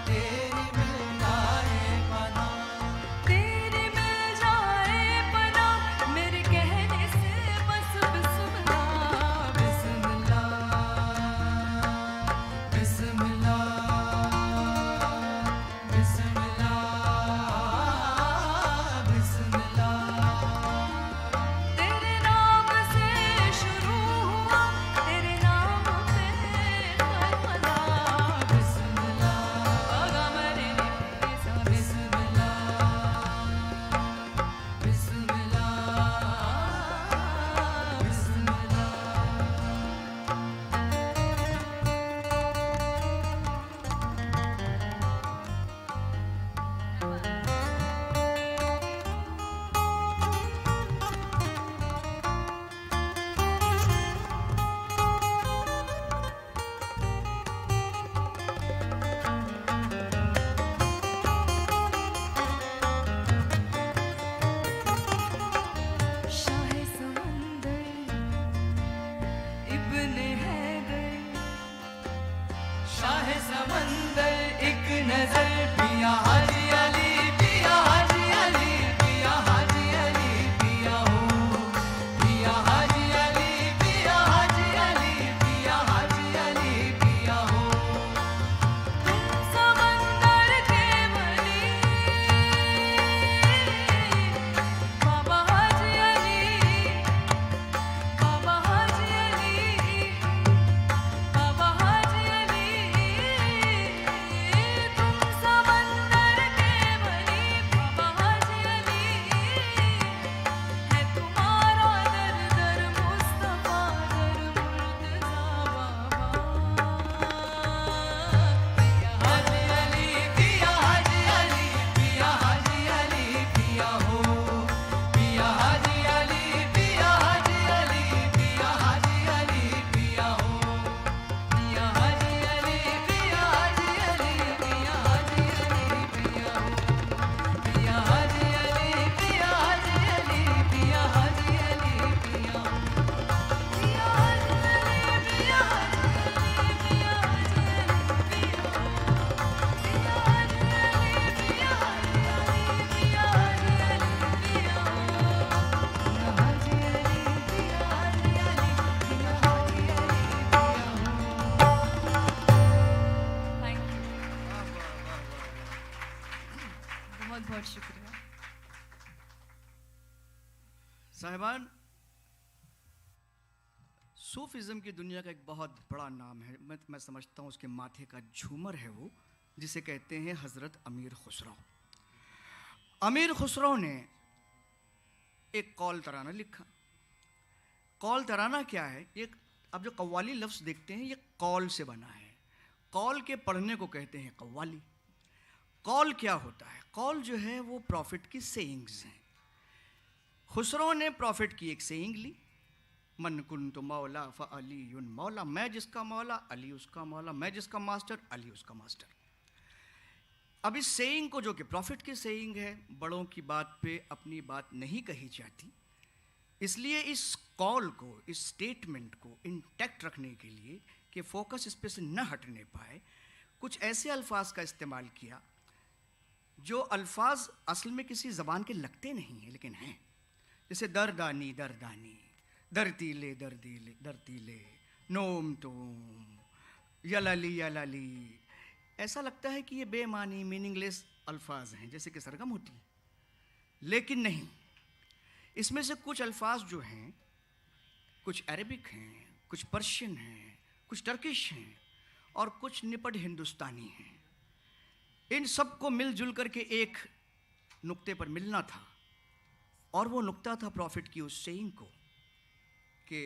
तेरी मिल जाए पना, तेरी मिल जाए पना, मेरे कहने से बस बिस्मिल्लाह बिस्मिल्लाह बिस्मिल्लाह बिस्मिल्लाह बिस्मिल्लाह। तेरे नाम से शुरू हुआ, तेरे नाम पे खत्म, बिस्मिल्लाह आगा मेरे लिए सा बिस्मिल्लाह बिस्मिल्लाह बिस्मिल्लाह। शाहे समंदर इब्ने हैदर, शाहे समंदर एक नजर, पिया हाजी अली, पिया हाजी अली, पिया हाजी अली, पिया हो, पिया हाजी अली, पिया हाजी अली, पिया हाजी अली, पिया हो। तुम समंदर के वली, बाबा हाजी अली, बाबा हाजी अली, बाबा हाजी अली। तुम समंदर के वली, बाबा हाजी अली, है तुम्हारा दर दर मुस्तफा दर मुर्तजा बाबा। पिया हाजी अली, पिया हाजी अली, पिया हाजी अली, पिया हो, पिया हाजी अली, पिया हाजी अली, पिया हाजी अली, पिया हो, पिया हाजी अली, पिया हाजी अली, पिया हाजी अली, पिया हो, पिया हाजी अली, पिया हाजी अली, पिया हाजी अली, पिया हो, पिया हाजी अली, पिया हाजी अली, पिया हाजी अली, पिया हो, पिया हाजी अली, पिया हाजी अली, पिया हाजी अली, पिया हो, पिया हाजी अली, पिया हाजी अली, पिया हाजी अली, पिया हो। थैंक यू, बहुत बहुत शुक्रिया। साहिबान, सूफिज़्म की दुनिया का एक बहुत बड़ा नाम है, मैं समझता हूँ उसके माथे का झूमर है वो, जिसे कहते हैं हज़रत अमीर खुसरो। अमीर खुसरो ने एक कौल तराना लिखा। कौल तराना क्या है? ये अब जो कव्वाली लफ्ज़ देखते हैं, ये कौल से बना है। कौल के पढ़ने को कहते हैं कव्वाली। कौल क्या होता है? कौल जो है वो प्रॉफिट की सेइंग्स हैं। खुसरो ने प्रॉफिट की एक सेइंग ली, मन कुन्तु मौला फ़अलीयुन मौला, मैं जिसका मौला अली उसका मौला, मैं जिसका मास्टर अली उसका मास्टर। अब इस सेइंग को, जो कि प्रॉफिट की सेइंग है, बड़ों की बात पे अपनी बात नहीं कही जाती, इसलिए इस कॉल को, इस स्टेटमेंट को इंटैक्ट रखने के लिए कि फोकस इस पे से न हटने पाए, कुछ ऐसे अल्फाज का इस्तेमाल किया जो अल्फाज असल में किसी ज़बान के लगते नहीं हैं लेकिन हैं। जैसे दरदानी दरदानी, दरतीले दरदीले दरतीले, नोम तोम, यलाली यलाली। ऐसा लगता है कि ये बेमानी मीनिंगलेस अल्फाज हैं, जैसे कि सरगम होती, लेकिन नहीं। इसमें से कुछ अल्फाज जो हैं, कुछ अरबिक हैं, कुछ पर्शियन हैं, कुछ टर्किश हैं और कुछ निपट हिंदुस्तानी हैं। इन सब को मिलजुल करके एक नुक्ते पर मिलना था, और वो नुक्ता था प्रॉफिट की उस सेइंग को कि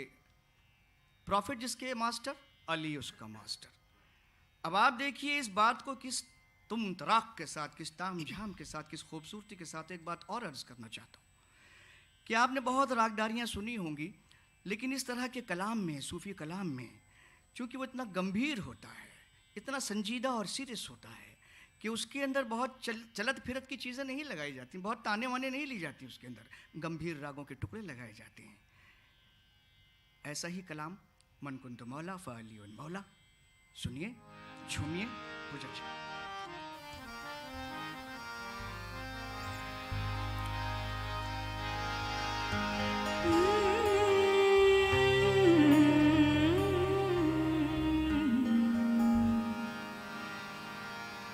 प्रॉफिट जिसके मास्टर अली उसका मास्टर। अब आप देखिए इस बात को किस तुम तराक के साथ, किस ताम झाम के साथ, किस खूबसूरती के साथ एक बात और अर्ज़ करना चाहता हूँ कि आपने बहुत रागदारियाँ सुनी होंगी, लेकिन इस तरह के कलाम में, सूफ़ी कलाम में, चूँकि वो इतना गंभीर होता है, इतना संजीदा और सीरियस होता है कि उसके अंदर बहुत चलत फिरत की चीज़ें नहीं लगाई जाती, बहुत ताने वाने नहीं ली जाती, उसके अंदर गंभीर रागों के टुकड़े लगाए जाते हैं। ऐसा ही कलाम मन कुन्तु मौला फ़अलीयुन मौला। सुनिए, झूमिए, पूजा।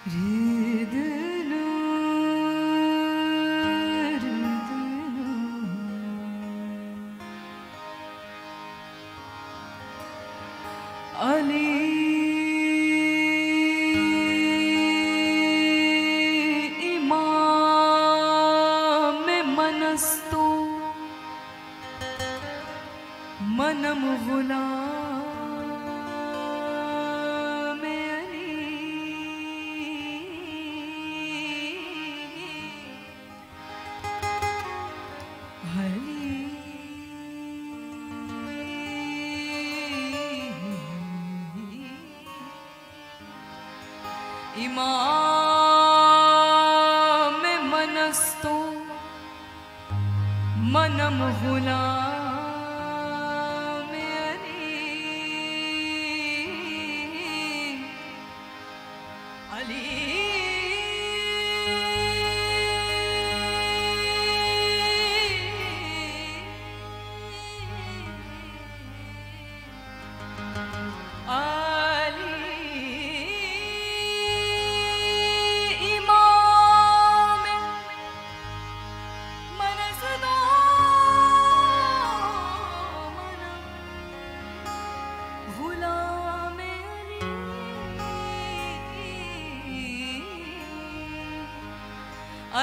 Ridnu, ridnu. Ali imam manastu manam ghulam Ali इमाम मनस्तो मनम गुलाम अली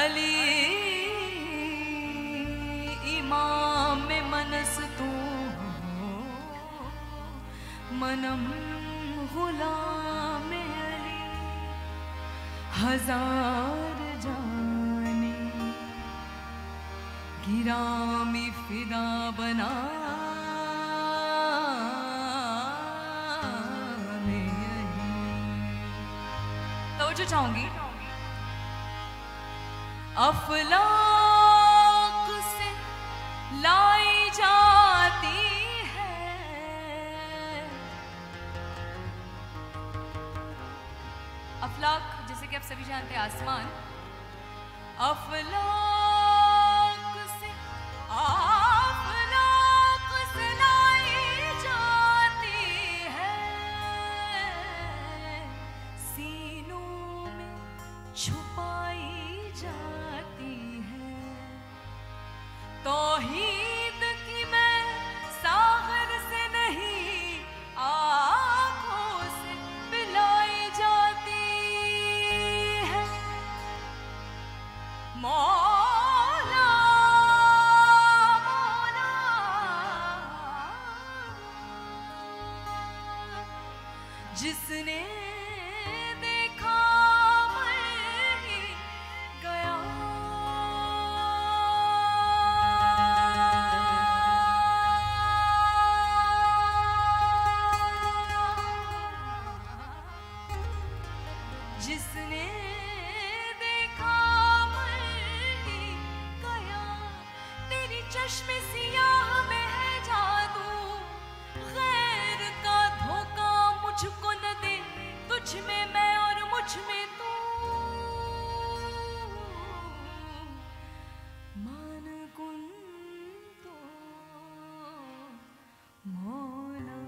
अली मनम गुलाम अली हजार जाने गिरामी फिदा बना तवज्जो चाहूंगी अफलाक से लाई जाती अफलाक जैसे कि आप सभी जानते हैं आसमान अफलाक से लाई जाती है सीनों में छुपाई जाती है तौहीद की मैं सागर से नहीं आँखों से पिलाई जाती मौला मौला जिसने देखा मर ही गया जिसने चश्मे सियाह में है जादू गैर का धोखा मुझको न दे तुझ में मैं और मुझ में तू मान गुन तो मौला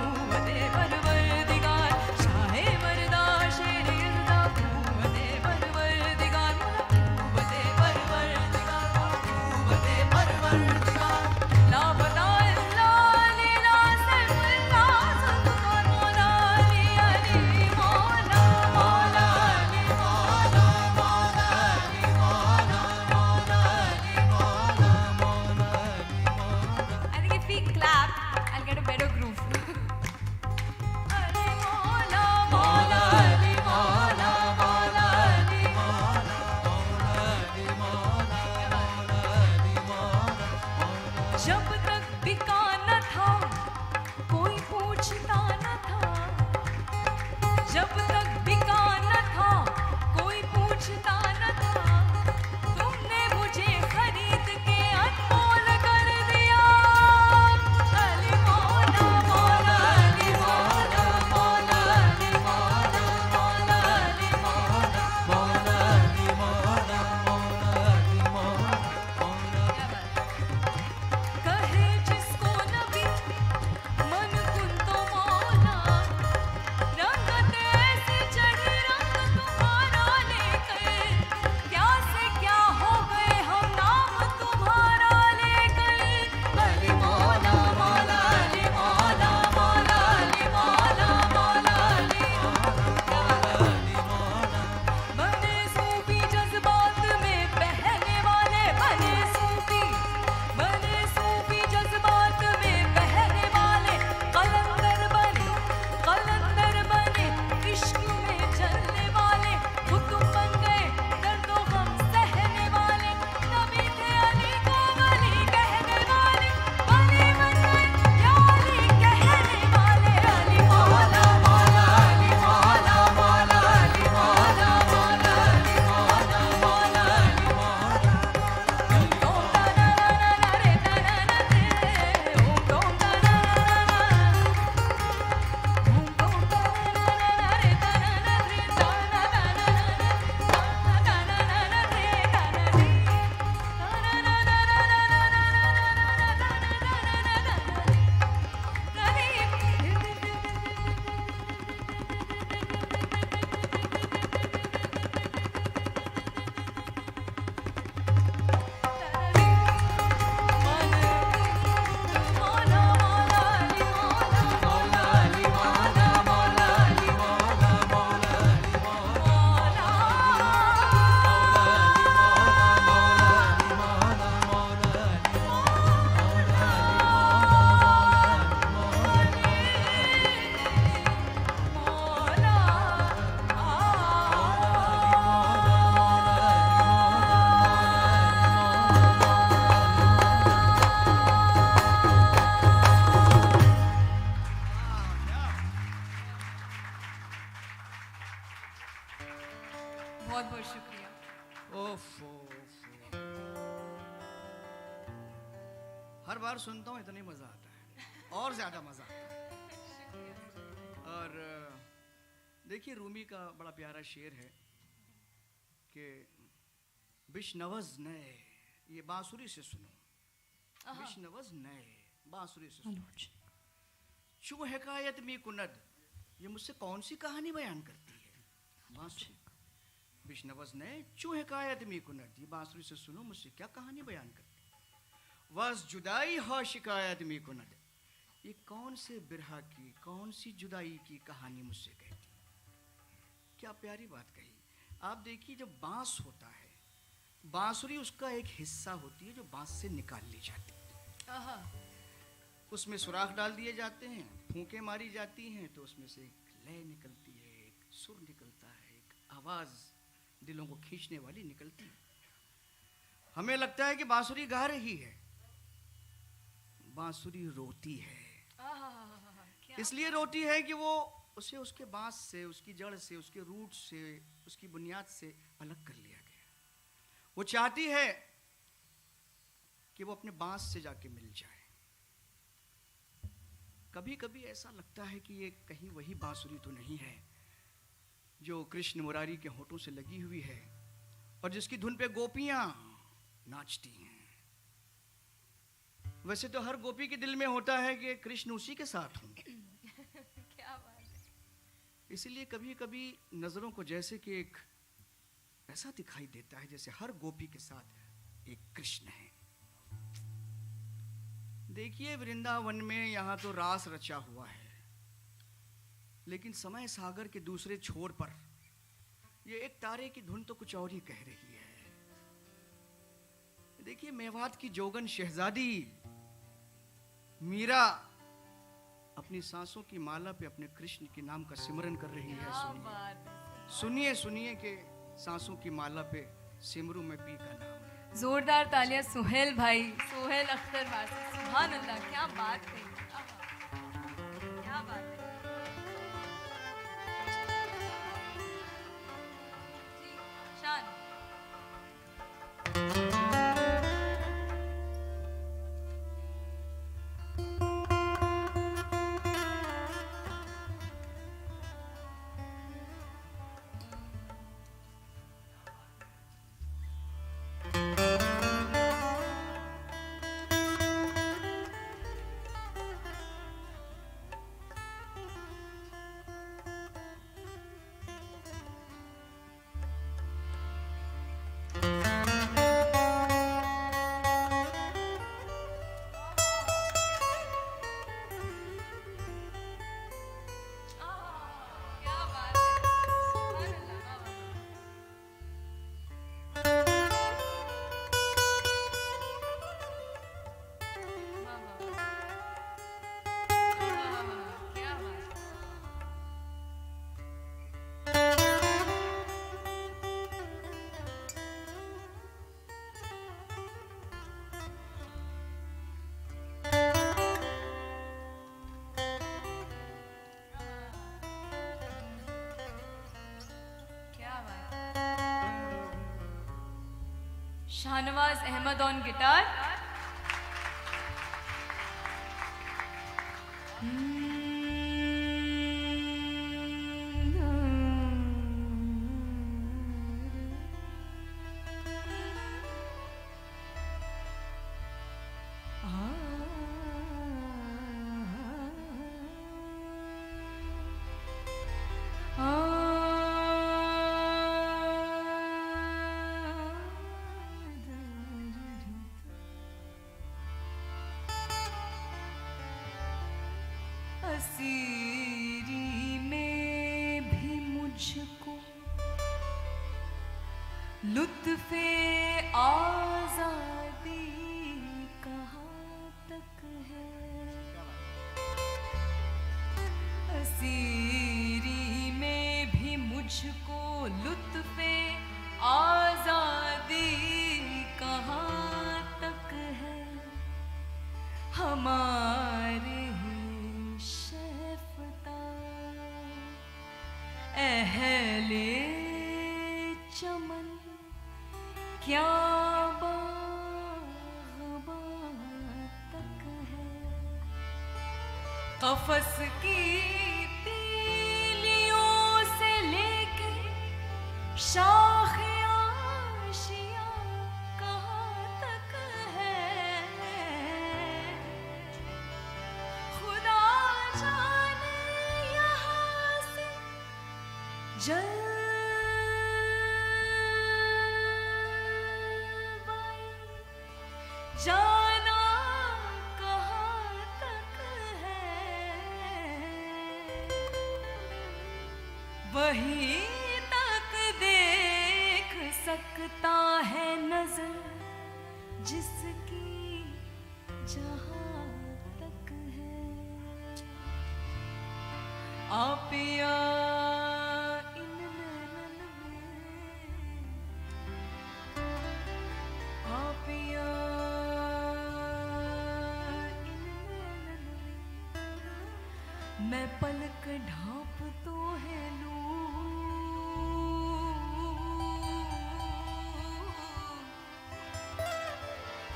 पूवते परवरदिगार शाहे मर्दा शेर यज़दा पूवते परवरदिगार पूवते परवरदिगार पूवते परवरदिगार ला बता अल्लाह लीला सल्ला ज़ुल्फ़ार मौला अली अली मौला मौला अली मौला मौला अली मौला मौला अली मौला मौला अली मौला I think if we clap I'll get a better groove Ali मौला मौला अली मौला मौला अली मौला मौला अली मौला मौला अली मौला जब तक बिका न था कोई पूछता न था जब तक बिका न था कोई पूछता न था तुमने मुझे खरीद के अनमोल कर दिया अली मौला मौला अली मौला मौला अली मौला मौला अली मौला मौला अली मौला मौला अली मौला कहे जिसको नबी मन कुन तो मौला रंगत ऐसी चढ़ी रंग तुम्हारा लेकर क्या से क्या हो गए हम नाम तुम्हारा लेकर अली मौला मौला अली मौला मौला अली मौला मौला अली मौला बने सूफी जज्बात में बहने वाले बने सूफी जज्बात में बहने वाले कलंदर बने इश्क में चलने वाले कुतुब बन गए दर्दो गम सहने वाले नबी थे अली को वली कहने वाले वली बन गए या अली कहने वाले अली मौला मौला अली मौला मौला अली मौला मौला अली मौला मौला अली मौला ओम ता ना ना ना रे ता ना ना रे ओम ता ना ना ना ओम ता ना ना ना रे ता ना ना रे ता ना ना ना ता ना ना ना रे ता ना रे ता ना ना ना बहुत बहुत शुक्रिया ओफो हर बार सुनता हूँ इतना ही मज़ा आता है और ज़्यादा मज़ा आता है और देखिए रूमी का बड़ा प्यारा शेर है कि बिशनवज़ नए ये बांसुरी से सुनो बिशनवज़ नए बांसुरी से सुनो चू हिकायत मी कुनद ये मुझसे कौन सी कहानी बयान करती है बांसुरी बिशनवज़ नए चू हिकायत मी कुनद ये बांसुरी से सुनो मुझसे क्या कहानी बयान करती वस जुदाई हो शिकायत मी कुनद ये कौन से बिरहा की कौन सी जुदाई की कहानी मुझसे कहती क्या प्यारी बात कही आप देखिए जब बांस होता है बांसुरी उसका एक हिस्सा होती है जो बांस से निकाल ली जाती है उसमें सुराख डाल दिए जाते हैं फूंके मारी जाती हैं तो उसमें से एक लय निकलती है एक सुर निकलता है एक आवाज़ दिलों को खींचने वाली निकलती है हमें लगता है कि बांसुरी गा रही है बांसुरी रोती है इसलिए रोती है कि वो उसे उसके बांस से उसकी जड़ से उसके रूट से उसकी बुनियाद से अलग कर लिया गया वो चाहती है कि वो अपने बांस से जाके मिल जाए कभी कभी ऐसा लगता है कि ये कहीं वही बांसुरी तो नहीं है जो कृष्ण मुरारी के होठों से लगी हुई है और जिसकी धुन पे गोपियां नाचती हैं वैसे तो हर गोपी के दिल में होता है कि कृष्ण उसी के साथ हों इसीलिए कभी कभी नज़रों को जैसे कि एक ऐसा दिखाई देता है जैसे हर गोपी के साथ एक कृष्ण है। देखिए वृंदावन में यहाँ तो रास रचा हुआ है, लेकिन समय सागर के दूसरे छोर पर ये एक तारे की धुन तो कुछ और ही कह रही है। देखिए मेवात की जोगन शहजादी मीरा अपनी सांसों की माला पे अपने कृष्ण के नाम का सिमरन कर रही है। सुनिए सुनिए कि सांसों की माला पे सिमरू में पी का नाम है। जोरदार तालियां सुहेल भाई, सुहेल अख्तर वासी। सुभान अल्लाह, क्या बात है, क्या बात है। जी, शान। क्या बात है, सुभान अल्लाह, वाह वाह वाह, क्या बात है। क्या बात है। Shahnawaz Ahmed on guitar. असीरी में भी मुझको लुत्फ़े आज़ादी कहाँ तक है। असीरी में भी मुझको लुत्फ़े आज़ादी कहाँ तक है। हमारे अहले चमन क्या बाग़बां तक है। कफ़स की तीलियों से लेके शाख़े आशिया कहाँ तक है। खुदा जाने यहाँ से जलवाई जाना कहाँ तक है। वहीं तक देख सकता है नजर जिसकी जहाँ तक है। आप या मैं पलक ढाँप तो है लूं,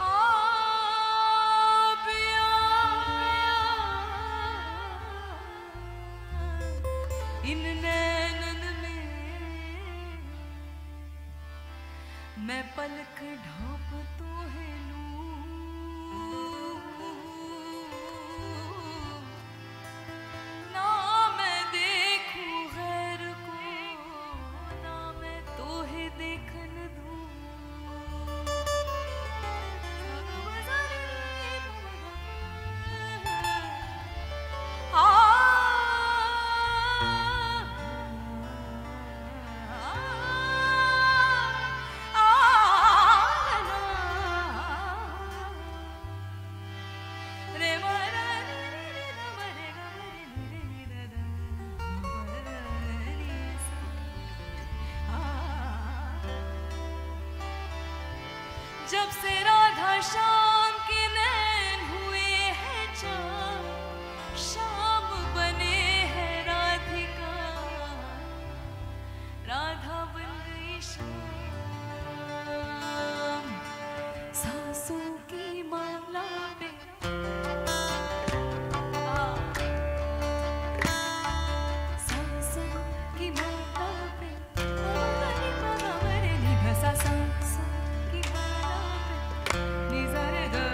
आप इन नैनन में मैं पलक ढाँप तो है लूं। ना मैं देखूं जब से राधा श्याम के नैन हुए हैं चार, श्याम बने हैं राधिका, राधा बन गई श्याम। सांसों की माला पे सांसों की माला पे सांसों की माला पे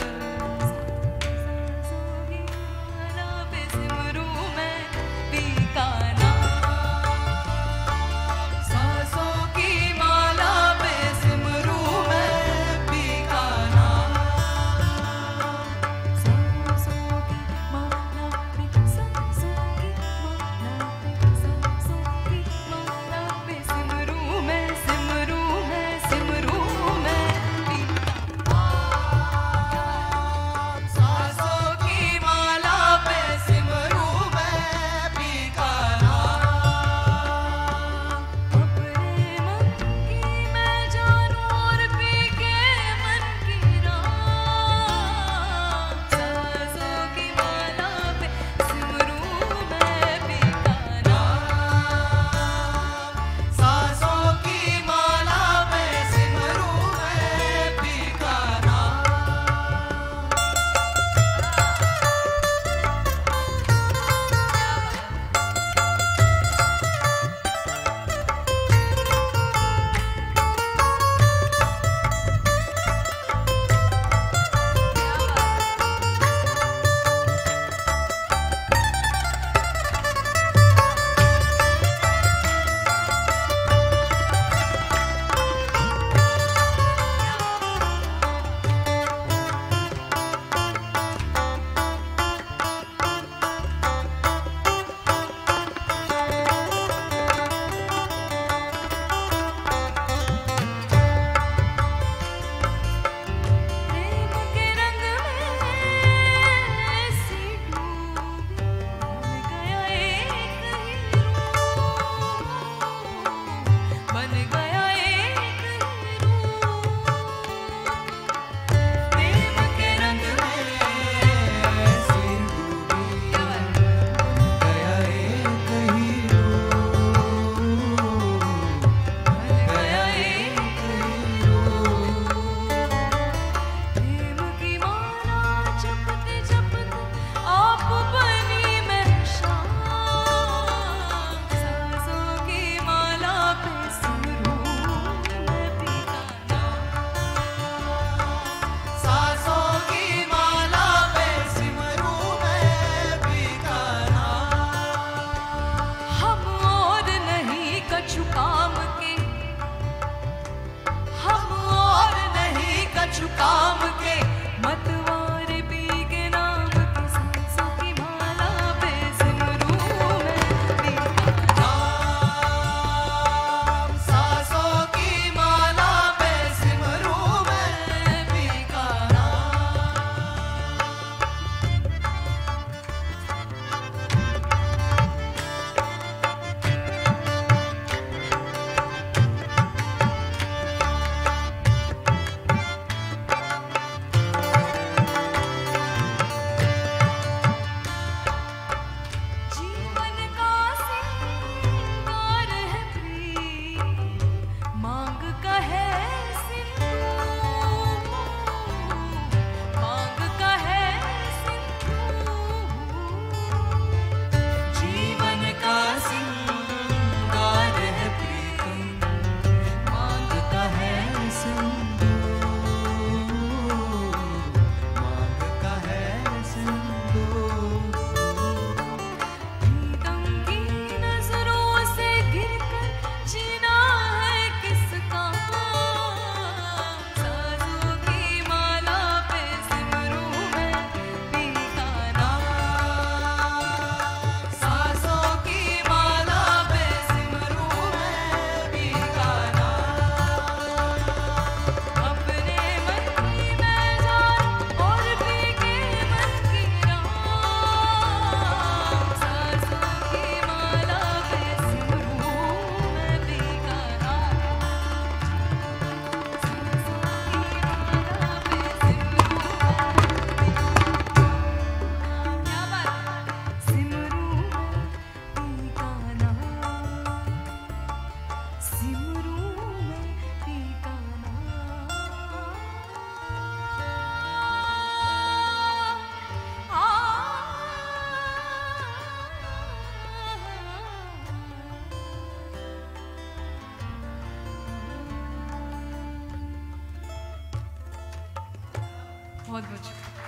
बहुत बहुत शुक्रिया।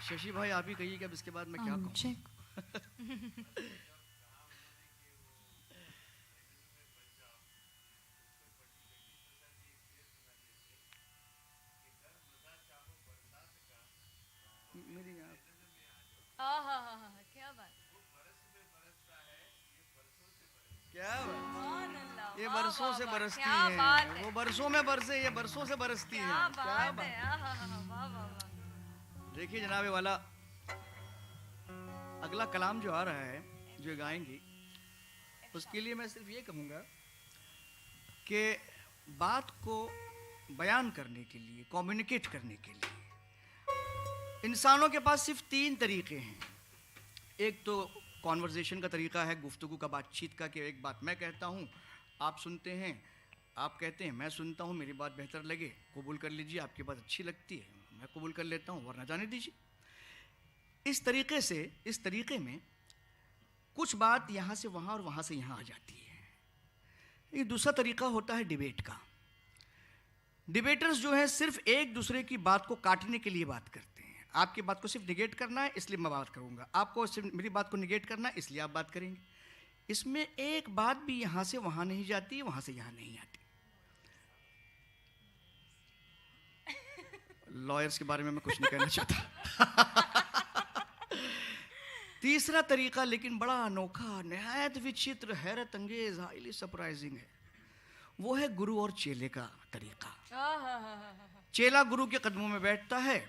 शशि भाई आप ही कहिए कि अब इसके बाद मैं क्या कहूँ। चेक। मेरी यहाँ क्या बात, क्या बात, सुभान अल्लाह, ये वाह, बरसों वाह, से वाह, बरसती क्या बात हैं, है, वो बरसों में बरसे, ये बरसों से बरसती हैं। क्या क्या बात बात। है, वाह वाह वाह। देखिए जनाबे वाला, अगला कलाम जो आ रहा है जो गाएंगी, उसके लिए मैं सिर्फ ये कहूँगा कि बात को बयान करने के लिए, कम्युनिकेट करने के लिए इंसानों के पास सिर्फ 3 तरीके हैं। एक तो कॉन्वर्जेशन का तरीका है, गुफ्तगू का, बातचीत का, कि एक बात मैं कहता हूँ, आप सुनते हैं, आप कहते हैं, मैं सुनता हूँ, मेरी बात बेहतर लगे कबूल कर लीजिए, आपकी बात अच्छी लगती है मैं कबूल कर लेता हूँ, वरना जाने दीजिए। इस तरीके से, इस तरीके में कुछ बात यहाँ से वहाँ और वहाँ से यहाँ आ जाती है। ये दूसरा तरीका होता है डिबेट का। डिबेटर्स जो हैं सिर्फ एक दूसरे की बात को काटने के लिए बात करते हैं। आपकी बात को सिर्फ निगेट करना है इसलिए मैं बात करूँगा, आपको सिर्फ मेरी बात को निगेट करना है इसलिए आप बात करेंगे। इसमें एक बात भी यहाँ से वहाँ नहीं जाती, वहाँ से यहाँ नहीं आती। लॉयर्स के बारे में मैं कुछ नहीं कहना चाहता। तीसरा तरीका लेकिन बड़ा अनोखा, निहायत विचित्र, हैरत अंगेज, हाईली सरप्राइजिंग है, वो है गुरु और चेले का तरीका। चेला गुरु के कदमों में बैठता है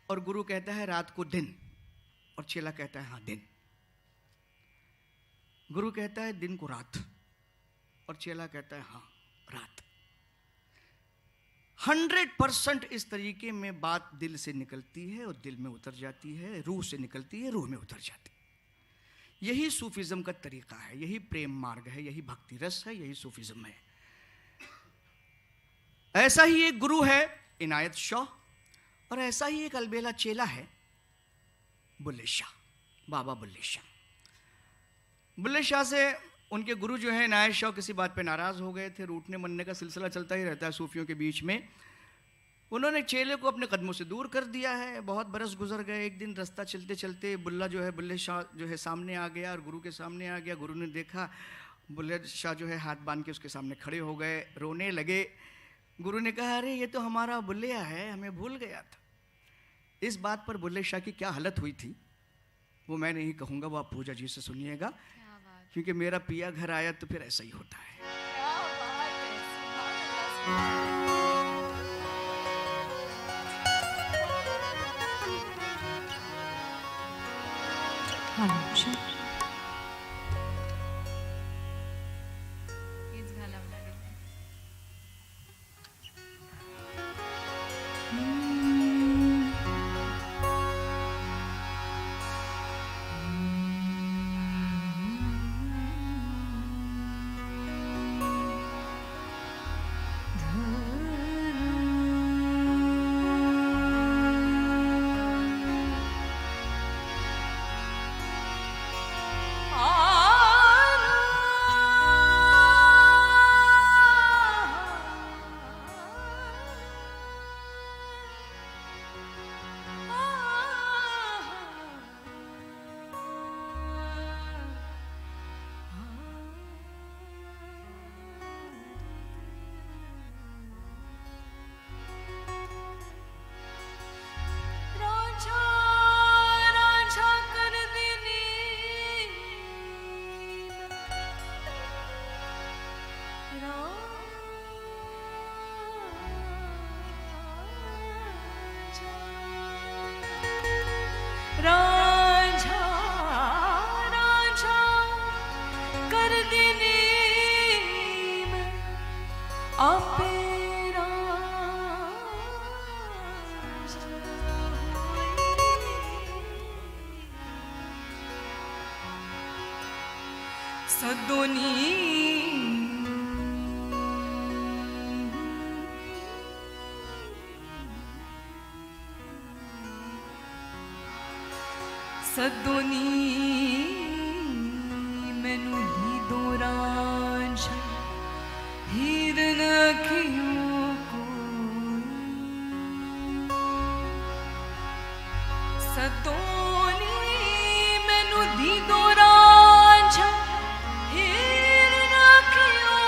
और गुरु कहता है रात को दिन, और चेला कहता है हाँ दिन। गुरु कहता है दिन को रात, और चेला कहता है हाँ रात। 100% इस तरीके में बात दिल से निकलती है और दिल में उतर जाती है, रूह से निकलती है, रूह में उतर जाती है। यही सूफिज्म का तरीका है, यही प्रेम मार्ग है, यही भक्ति रस है, यही सूफिज्म है। ऐसा ही एक गुरु है इनायत शाह, और ऐसा ही एक अलबेला चेला है बुल्ले शाह, बाबा बुल्ले शाह। बुल्ले शाह से उनके गुरु जो है इनायत शाह किसी बात पे नाराज हो गए थे। रूठने मनने का सिलसिला चलता ही रहता है सूफियों के बीच में। उन्होंने चेले को अपने कदमों से दूर कर दिया है। बहुत बरस गुजर गए। एक दिन रास्ता चलते चलते बुल्ले शाह जो है सामने आ गया और गुरु के सामने आ गया। गुरु ने देखा, बुल्ले शाह जो है हाथ बांध के उसके सामने खड़े हो गए, रोने लगे। गुरु ने कहा अरे ये तो हमारा बुल्लिया है, हमें भूल गया था। इस बात पर बुल्ले शाह की क्या हालत हुई थी वो मैं नहीं कहूँगा, वो आप पूजा जी से सुनिएगा, क्योंकि मेरा पिया घर आया तो फिर ऐसा ही होता है। हेच घालावं लागेल. रांझा रांझा कर देने में आपे सदोनी सदोनी मैनू दी दो रांझा हिरन अखियों को सतोनी मैनू दी दो रांझा हिरन अखियों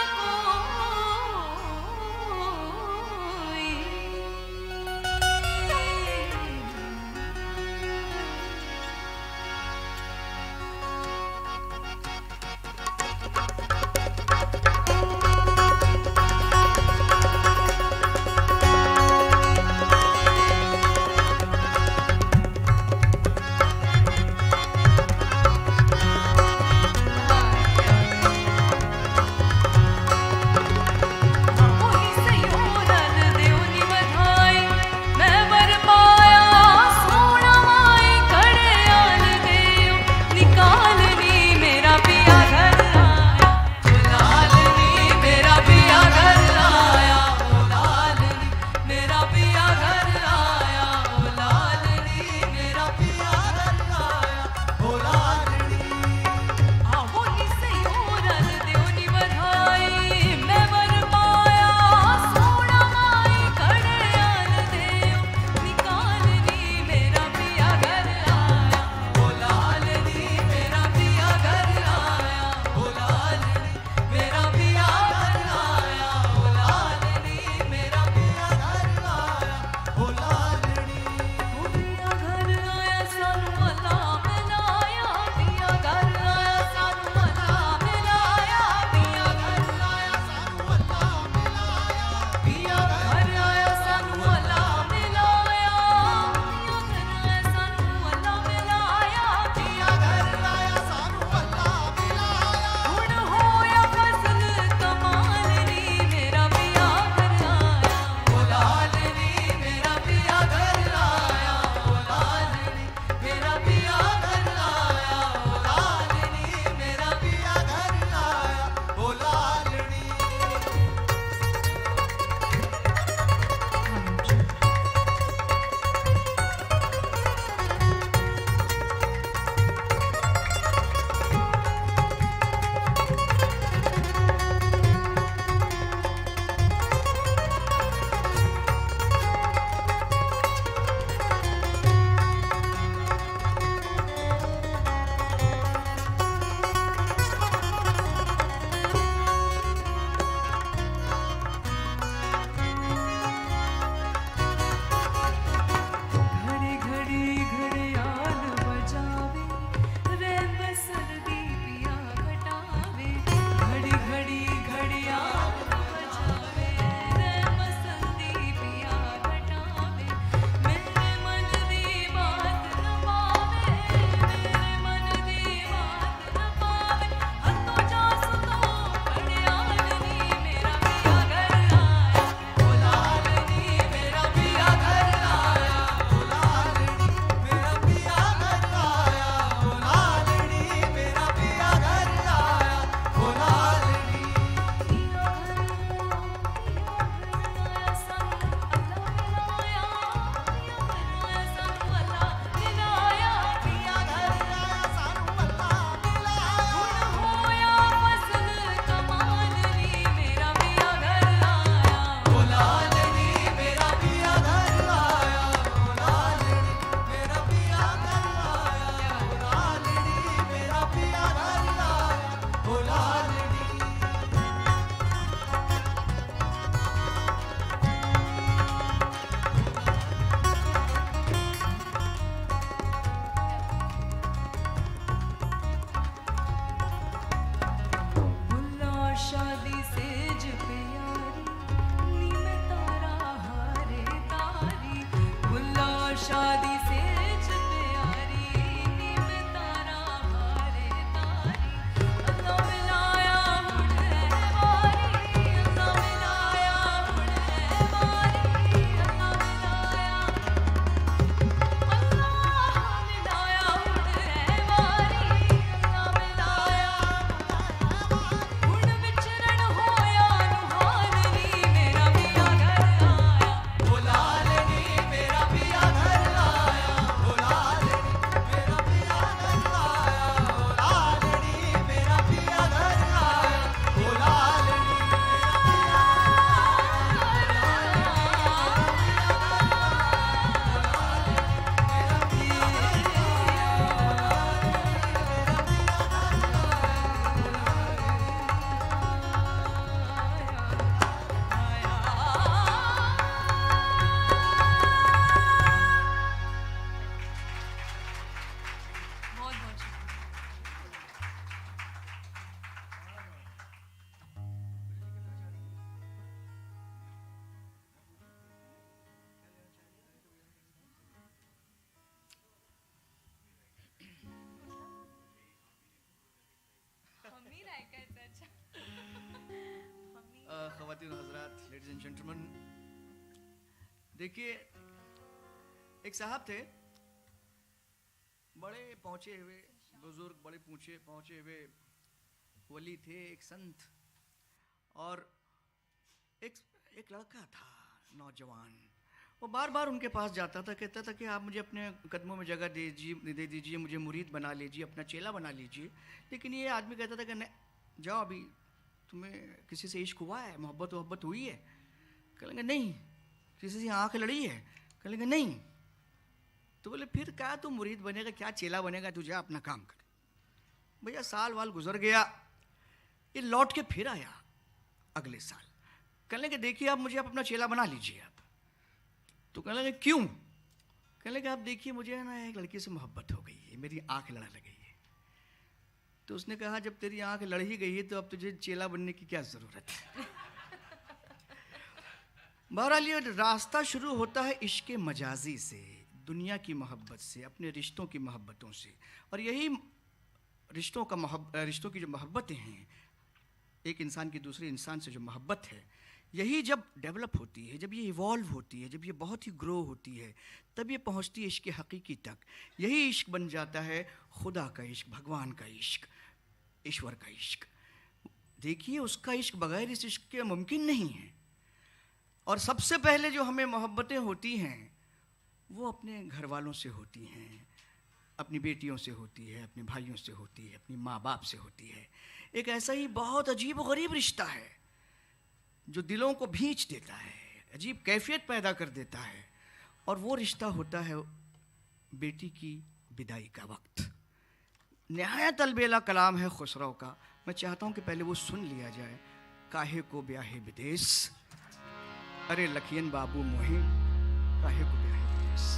ख़वातीन हज़रात, लेडीज़ एंड जेंटलमैन, देखिए एक साहब थे, बड़े पहुँचे हुए बुज़ुर्ग, बड़े पहुँचे हुए वली थे, एक संत, और एक लड़का था नौजवान। वो बार बार उनके पास जाता था, कहता था कि आप मुझे अपने कदमों में जगह दे दीजिए, मुझे मुरीद बना लीजिए, अपना चेला बना लीजिए। लेकिन ये आदमी कहता था कि नहीं, जाओ, अभी तुम्हें किसी से इश्क हुआ है, मोहब्बत हुई है? कहेंगे नहीं। किसी से आँख लड़ी है? कहेंगे नहीं। तो बोले फिर क्या तू मुरीद बनेगा, क्या चेला बनेगा, तू जा अपना काम कर। भैया साल वाल गुजर गया, ये लौट के फिर आया अगले साल। कहने लगे देखिए आप मुझे अपना चेला बना लीजिए आप। तो कहने लगे क्यों? कहने लगे आप देखिए मुझे ना एक लड़की से मोहब्बत हो गई है, मेरी आँख लड़ा लग गई है। तो उसने कहा जब तेरी आँख लड़ ही गई है तो अब तुझे चेला बनने की क्या ज़रूरत है। बहरहाल ये रास्ता शुरू होता है इश्क मजाजी से, दुनिया की मोहब्बत से, अपने रिश्तों की मोहब्बतों से। और यही रिश्तों की जो मोहब्बतें हैं, एक इंसान की दूसरे इंसान से जो मोहब्बत है, यही जब डेवलप होती है, जब ये इवॉल्व होती है, जब ये बहुत ही ग्रो होती है, तब ये पहुंचती है इश्क हकीकी तक। यही इश्क बन जाता है खुदा का इश्क, भगवान का इश्क, ईश्वर का इश्क। देखिए उसका इश्क बगैर इस इश्क के मुमकिन नहीं है। और सबसे पहले जो हमें मोहब्बतें होती हैं वो अपने घर वालों से होती हैं, अपनी बेटियों से होती है, अपने भाइयों से होती है, अपनी माँ बाप से होती है। एक ऐसा ही बहुत अजीब और गरीब रिश्ता है जो दिलों को भींच देता है, अजीब कैफियत पैदा कर देता है। और वो रिश्ता होता है बेटी की विदाई का वक्त। नहायत अलबेला कलाम है खुसरो का, मैं चाहता हूँ कि पहले वो सुन लिया जाए। काहे को ब्याहे विदेश, अरे लखियन बाबू मोहे, काहे को ब्याहे विदेश।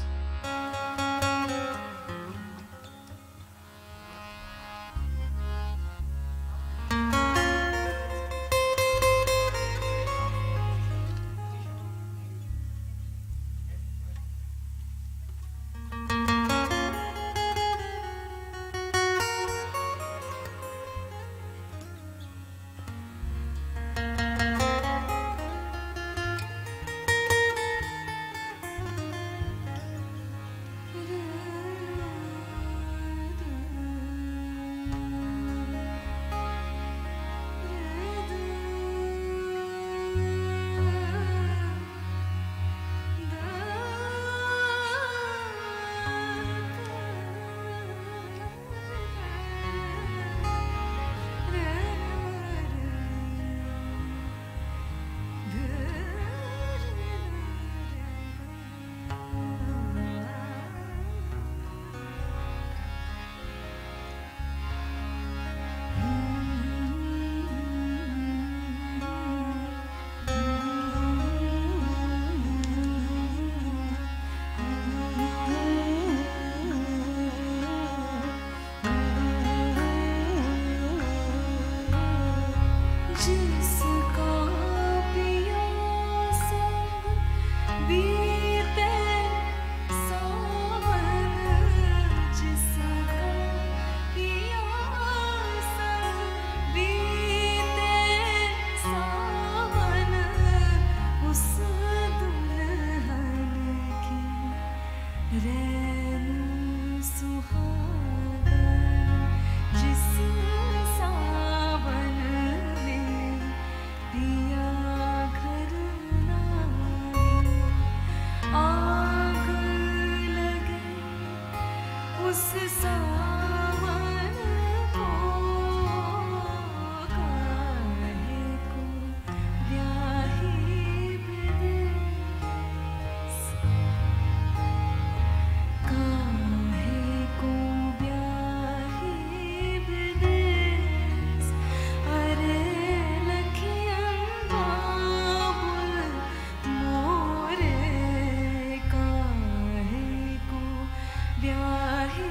ब्याहे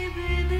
विदेश।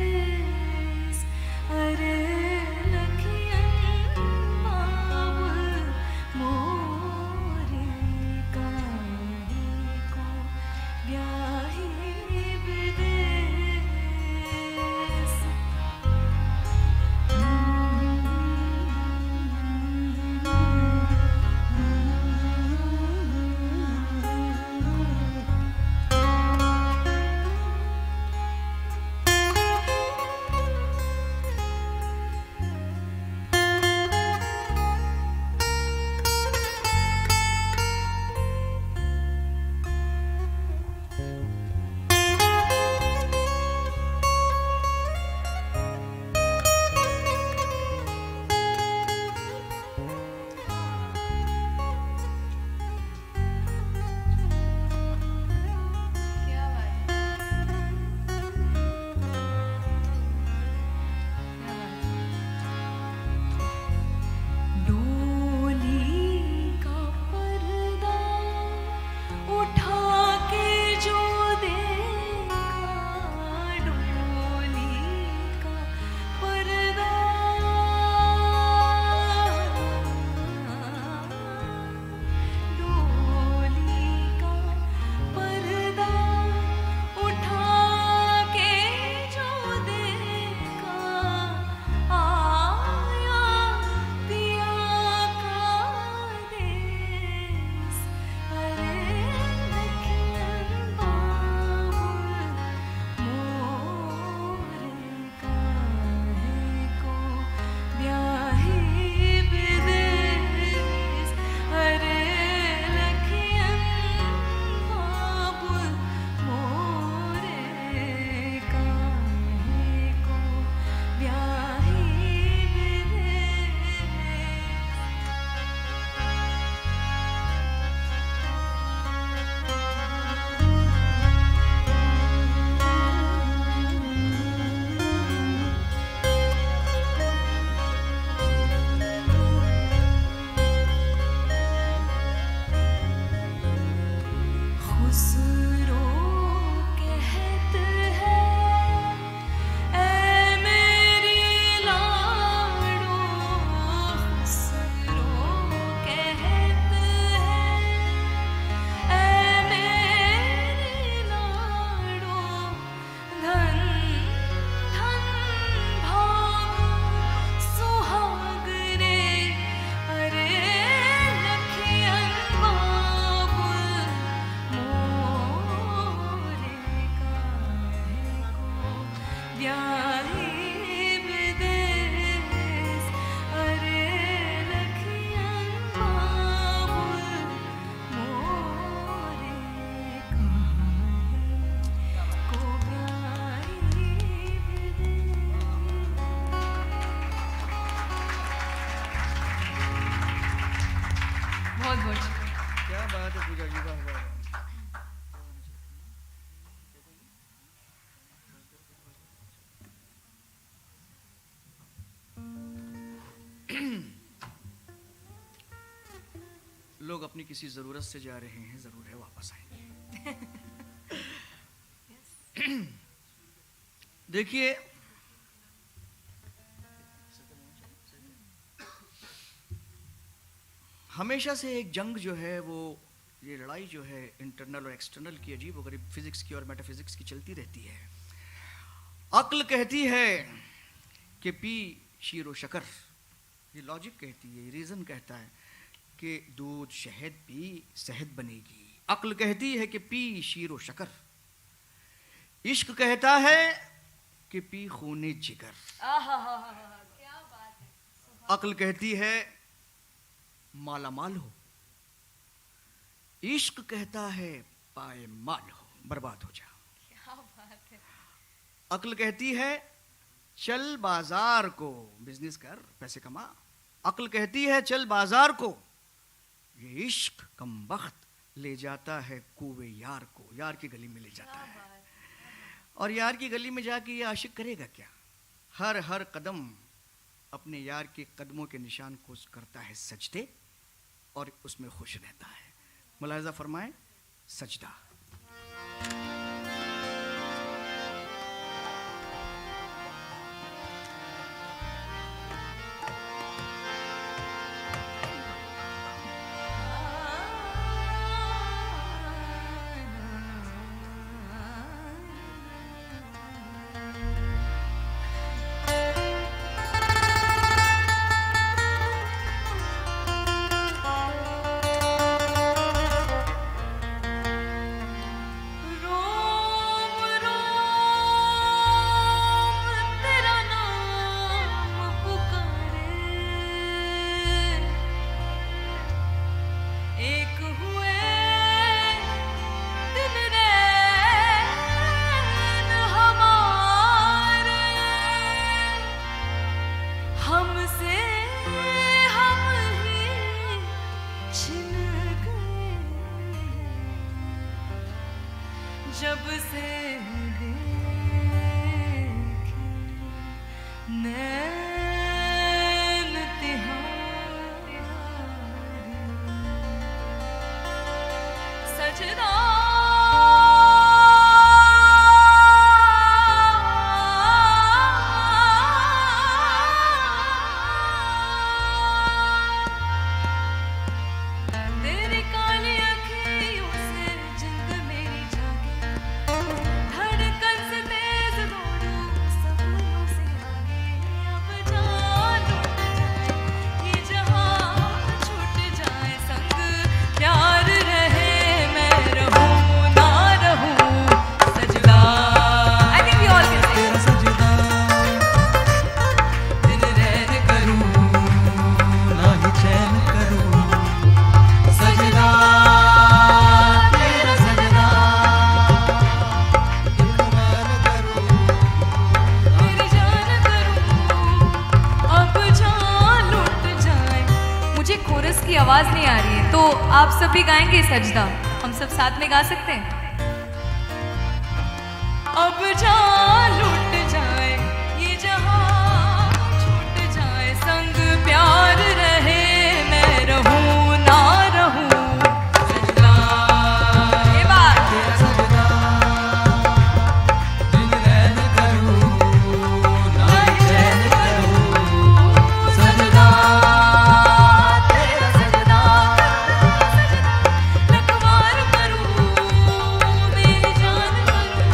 ब्याही विदेश अरे लखियन बाबुल मोरे कहाँ को ब्याही बहुत बहुत क्या बात है पूजा जी, वाह वाह। लोग अपनी किसी ज़रूरत से जा रहे हैं, ज़रूर है वापस आएंगे। देखिए, हमेशा से एक जंग जो है वो, ये लड़ाई जो है इंटरनल और एक्सटर्नल की, अजीब व गरीब फिजिक्स की और मेटाफिजिक्स की चलती रहती है। अक्ल कहती है कि पी शीरो शकर, ये लॉजिक कहती है, ये रीज़न कहता है कि दूध शहद पी सेहत बनेगी। अक्ल कहती है कि पी शीरो शकर। इश्क कहता है कि पी खूने जिगर। क्या बात है। अक्ल कहती है माला माल हो। इश्क कहता है पाए माल हो, बर्बाद हो जा। क्या बात है। अक्ल कहती है चल बाजार को, बिजनेस कर, पैसे कमा। अक्ल कहती है चल बाजार को, ये इश्क कमबख्त ले जाता है कुए यार को, यार की गली में ले जाता है। और यार की गली में जाके ये आशिक करेगा क्या? हर हर कदम अपने यार के कदमों के निशान को करता है सजदे और उसमें खुश रहता है। मुलाहिज़ा फरमाएं, सजदा। जब से देखे नैन तिहारी सजना तेरी काली अखियों से जिंद मेरी जागे, धड़कन से तेज दौड़ूं सपनों से आगे। अब जान उठ जाए ये जहां छूट जाए संग प्यार रहे मैं रहूं ना रहूं सजदा। I think we all can say तेरा सजदा दिन रैन करूं ना ही चैन करूं सजदा तेरा सजदा इकरार करूं मेरी जान करूं अब जान लुट जाए। मुझे कोरस की आवाज नहीं आ रही है, तो आप सभी गाएंगे सजदा, हम सब साथ में गा सकते हैं। अब जान लुट जाए ये जहां छूट जाए संग प्यार रहे मैं रहूं ना रहूं सजदा। ये बात तेरा सजदा दिन रैन करूं ना ही चैन करूं सजदा तेरा सजदा लखवार करूं मेरी जान करूं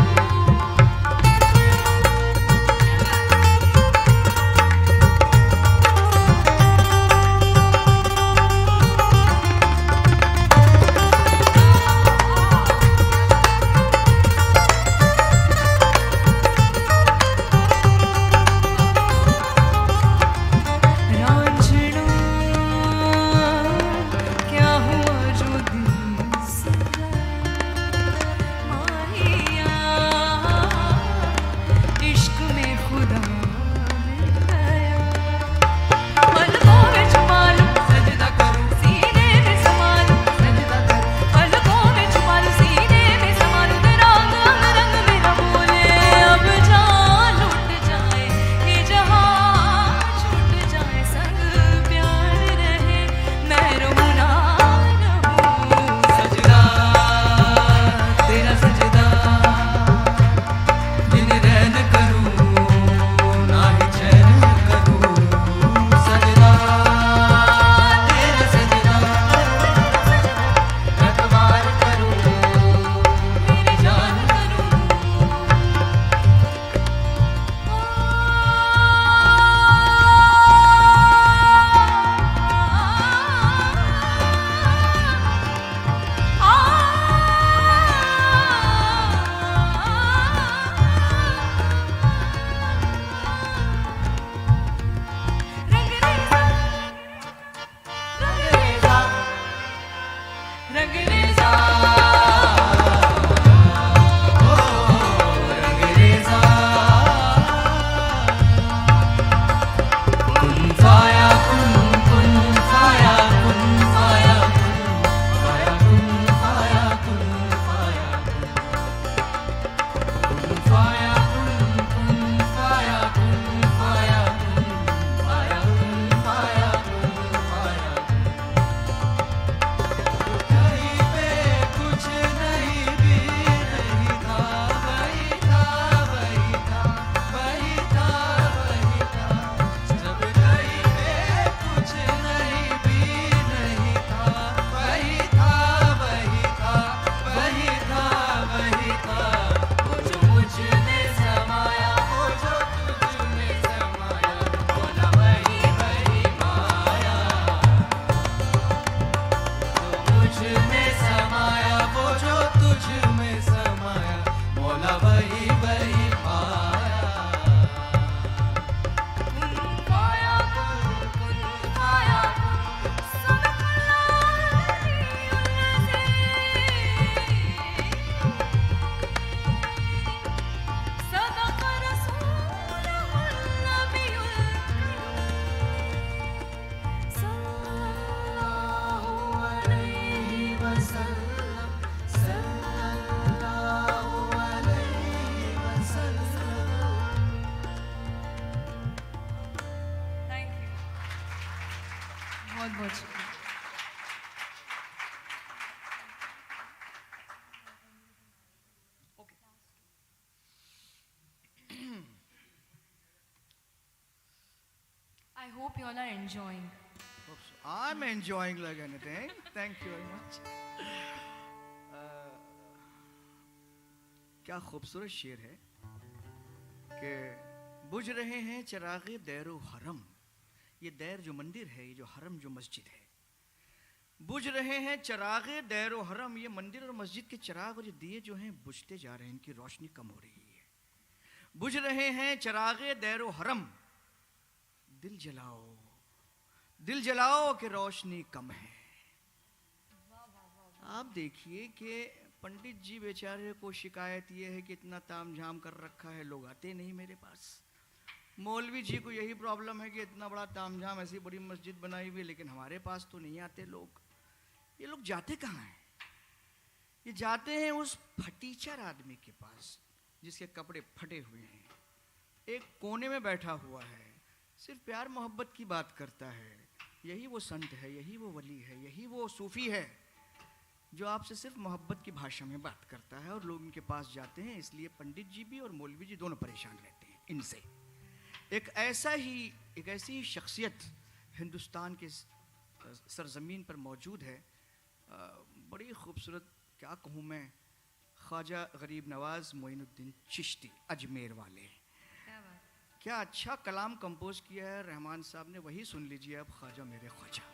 बहुत शुक्रिया। I hope you all are enjoying. I'm enjoying like anything. Thank you very much. क्या खूबसूरत शेर है कि बुझ रहे हैं चिरागे दैरो हरम। ये दैर जो मंदिर है, ये जो हरम जो मस्जिद है, बुझ रहे हैं चिरागे दैरो हरम। ये मंदिर और मस्जिद के चिराग और ये दिए जो हैं बुझते जा रहे हैं, इनकी रोशनी कम हो रही है। बुझ रहे हैं चिरागे दैरो हरम, दिल जलाओ, दिल जलाओ कि रोशनी कम है। आप देखिए कि पंडित जी बेचारे को शिकायत ये है कि इतना ताम झाम कर रखा है, लोग आते नहीं मेरे पास। मौलवी जी को यही प्रॉब्लम है कि इतना बड़ा ताम झाम, ऐसी बड़ी मस्जिद बनाई हुई, लेकिन हमारे पास तो नहीं आते लोग। ये लोग जाते कहाँ हैं? ये जाते हैं उस फटीचर आदमी के पास जिसके कपड़े फटे हुए हैं, एक कोने में बैठा हुआ है, सिर्फ प्यार मोहब्बत की बात करता है। यही वो संत है, यही वो वली है, यही वो सूफी है जो आपसे सिर्फ मोहब्बत की भाषा में बात करता है, और लोग इनके पास जाते हैं। इसलिए पंडित जी भी और मौलवी जी दोनों परेशान रहते हैं इनसे। एक ऐसी ही शख्सियत हिंदुस्तान के सरजमीन पर मौजूद है, बड़ी खूबसूरत, क्या कहूँ मैं, ख्वाजा गरीब नवाज मोइनुद्दीन चिश्ती अजमेर वाले। क्या अच्छा कलाम कंपोज किया है रहमान साहब ने, वही सुन लीजिए अब, ख्वाजा मेरे ख्वाजा।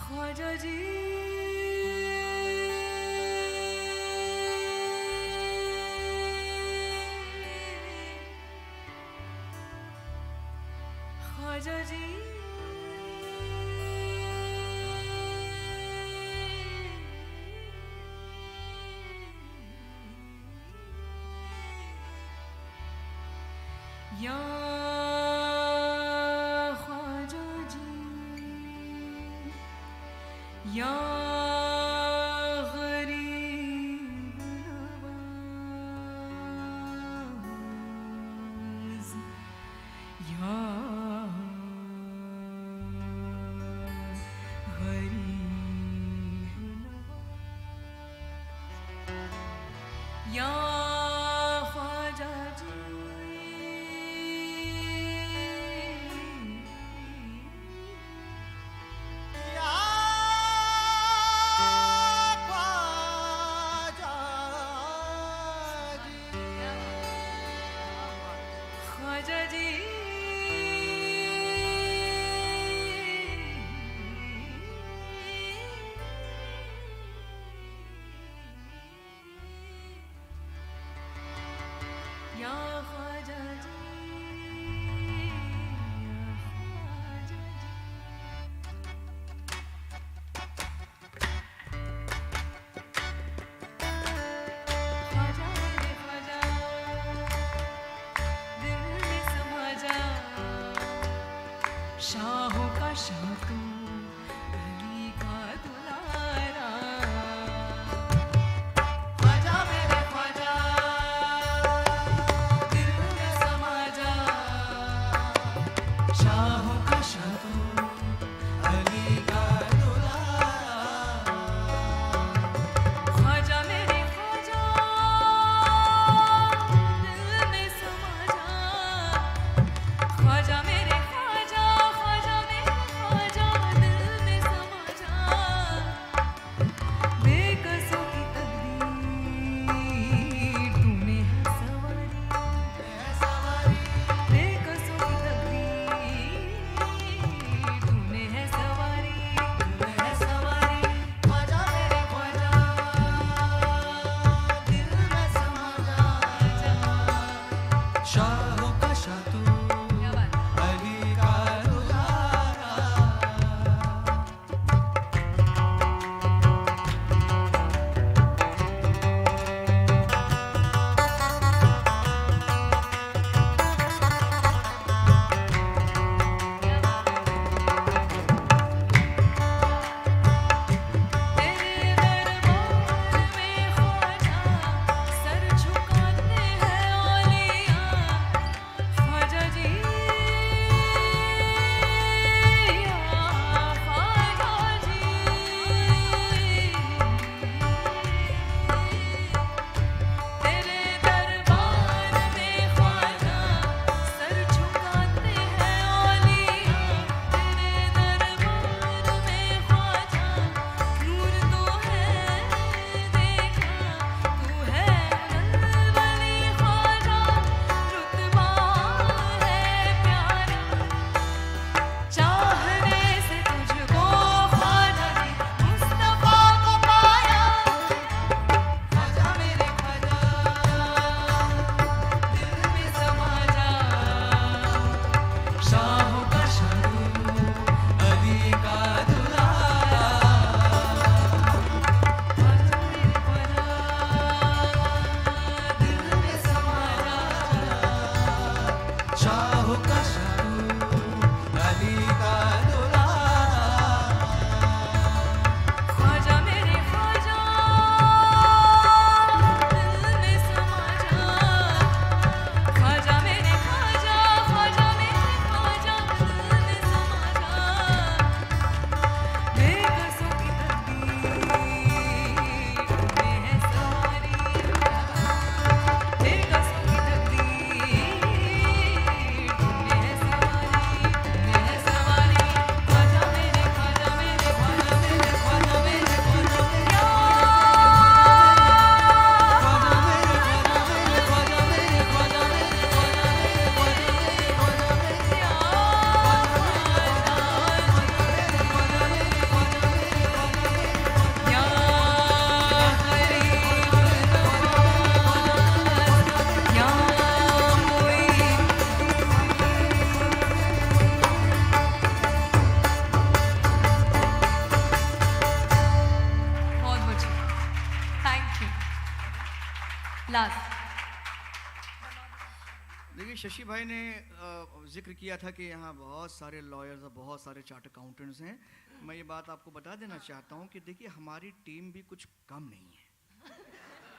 ख्वाजा जी ख्वाजा जी या ख्वाजा जी या गरीब नवाज, या गरीब नवाज, या ख्वाजा जी ख्वाजा जी लास्ट देखिए शशि भाई ने जिक्र किया था कि यहाँ बहुत सारे लॉयर्स और बहुत सारे चार्ट अकाउंटेंट्स हैं। मैं ये बात आपको बता देना चाहता हूँ कि देखिए हमारी टीम भी कुछ कम नहीं है।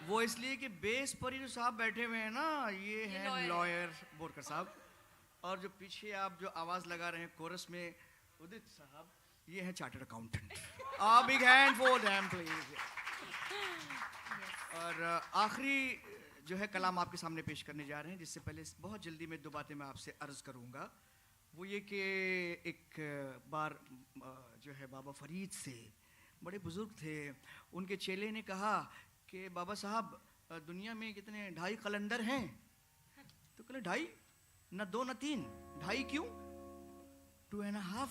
वो इसलिए कि बेस पर ही जो साहब बैठे हुए हैं ना, ये हैं लॉयर बोरकर साहब, और जो पीछे आप जो आवाज़ लगा रहे हैं कोरस में उदित साहब, ये हैं chartered accountant. Big hand for them please. और आखिरी जो है कलाम आपके सामने पेश करने जा रहे हैं, जिससे पहले बहुत जल्दी में 2 बातें मैं आपसे अर्ज करूंगा। वो ये कि एक बार जो है बाबा फरीद से, बड़े बुजुर्ग थे, उनके चेले ने कहा कि बाबा साहब दुनिया में कितने 2.5 कलंदर हैं? तो कहले 2.5 न 2 न 3, 2.5 क्यों? 2.5।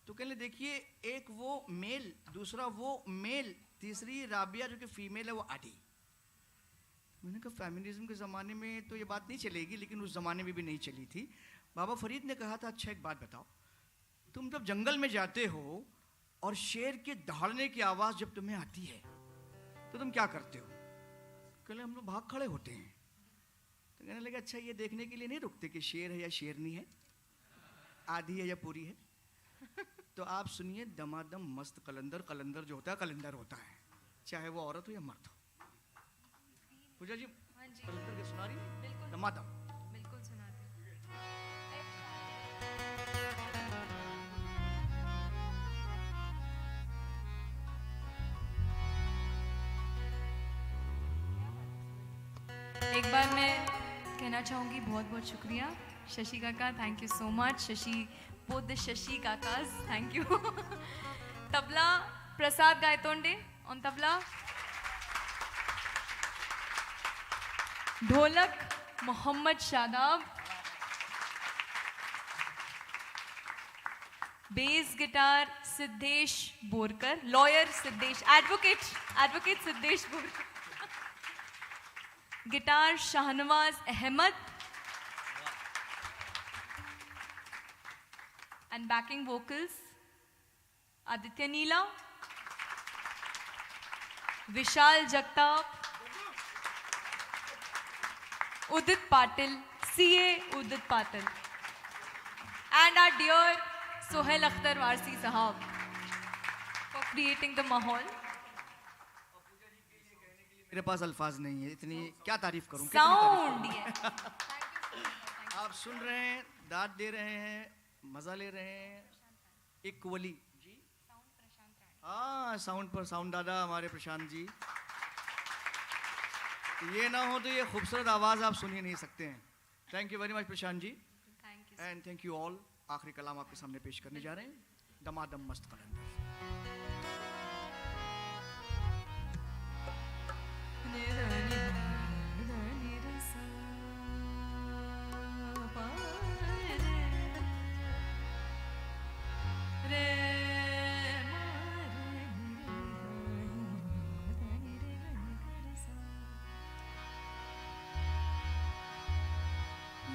तो कहले देखिए, एक वो मेल, दूसरा वो मेल, तीसरी राबिया जो कि फीमेल है वो आधी। मैंने कहा फेमिनिज्म के ज़माने में तो ये बात नहीं चलेगी, लेकिन उस ज़माने में भी नहीं चली थी। बाबा फरीद ने कहा था अच्छा एक बात बताओ, तुम जब जंगल में जाते हो और शेर के दहाड़ने की आवाज़ जब तुम्हें आती है तो तुम क्या करते हो? कहले हम लोग भाग खड़े होते हैं। तो कहने लगे अच्छा ये देखने के लिए नहीं रुकते कि शेर है या शेरनी है, आधी है या पूरी है? तो आप सुनिए, दमादम मस्त कलंदर, कलंदर जो होता है कलंदर होता है, चाहे वो औरत हो या मर्द हो। पूजा जी कलंदर के सुना रही है? बिल्कुल दमादम बिल्कुल सुनाते हैं। एक बार मैं कहना चाहूँगी बहुत बहुत शुक्रिया शशि काका, thank you so much. Shashi, both the Shashi काकाज, thank you. Tabla Prasad Gaitonde on tabla, dholak Mohammad Shadab, bass guitar Siddhesh Borkar, lawyer Siddhesh, advocate Siddhesh Borkar, guitar Shahnawaz Ahmed, and backing vocals Aditya Neela, Vishal Jagtap, Udit Patil, CA Udit Patil, and our dear Sohail Akhtar Warsi Sahab for creating the mahal. मेरे पास अल्फाज नहीं है, इतनी क्या तारीफ करूं, Sound कितनी तारीफ yes. करूं। आप सुन रहे हैं, दाद दे रहे हैं, मजा ले रहे हैं इक्वली जी। हाँ, साउंड पर साउंड दादा हमारे प्रशांत जी। ये ना हो तो ये खूबसूरत आवाज़ आप सुन ही नहीं सकते हैं। Thank you very much Prashant ji, Thank you. And thank you all. आखिरी कलाम आपके सामने पेश करने जा रहे हैं, दमादम मस्त कलंदर।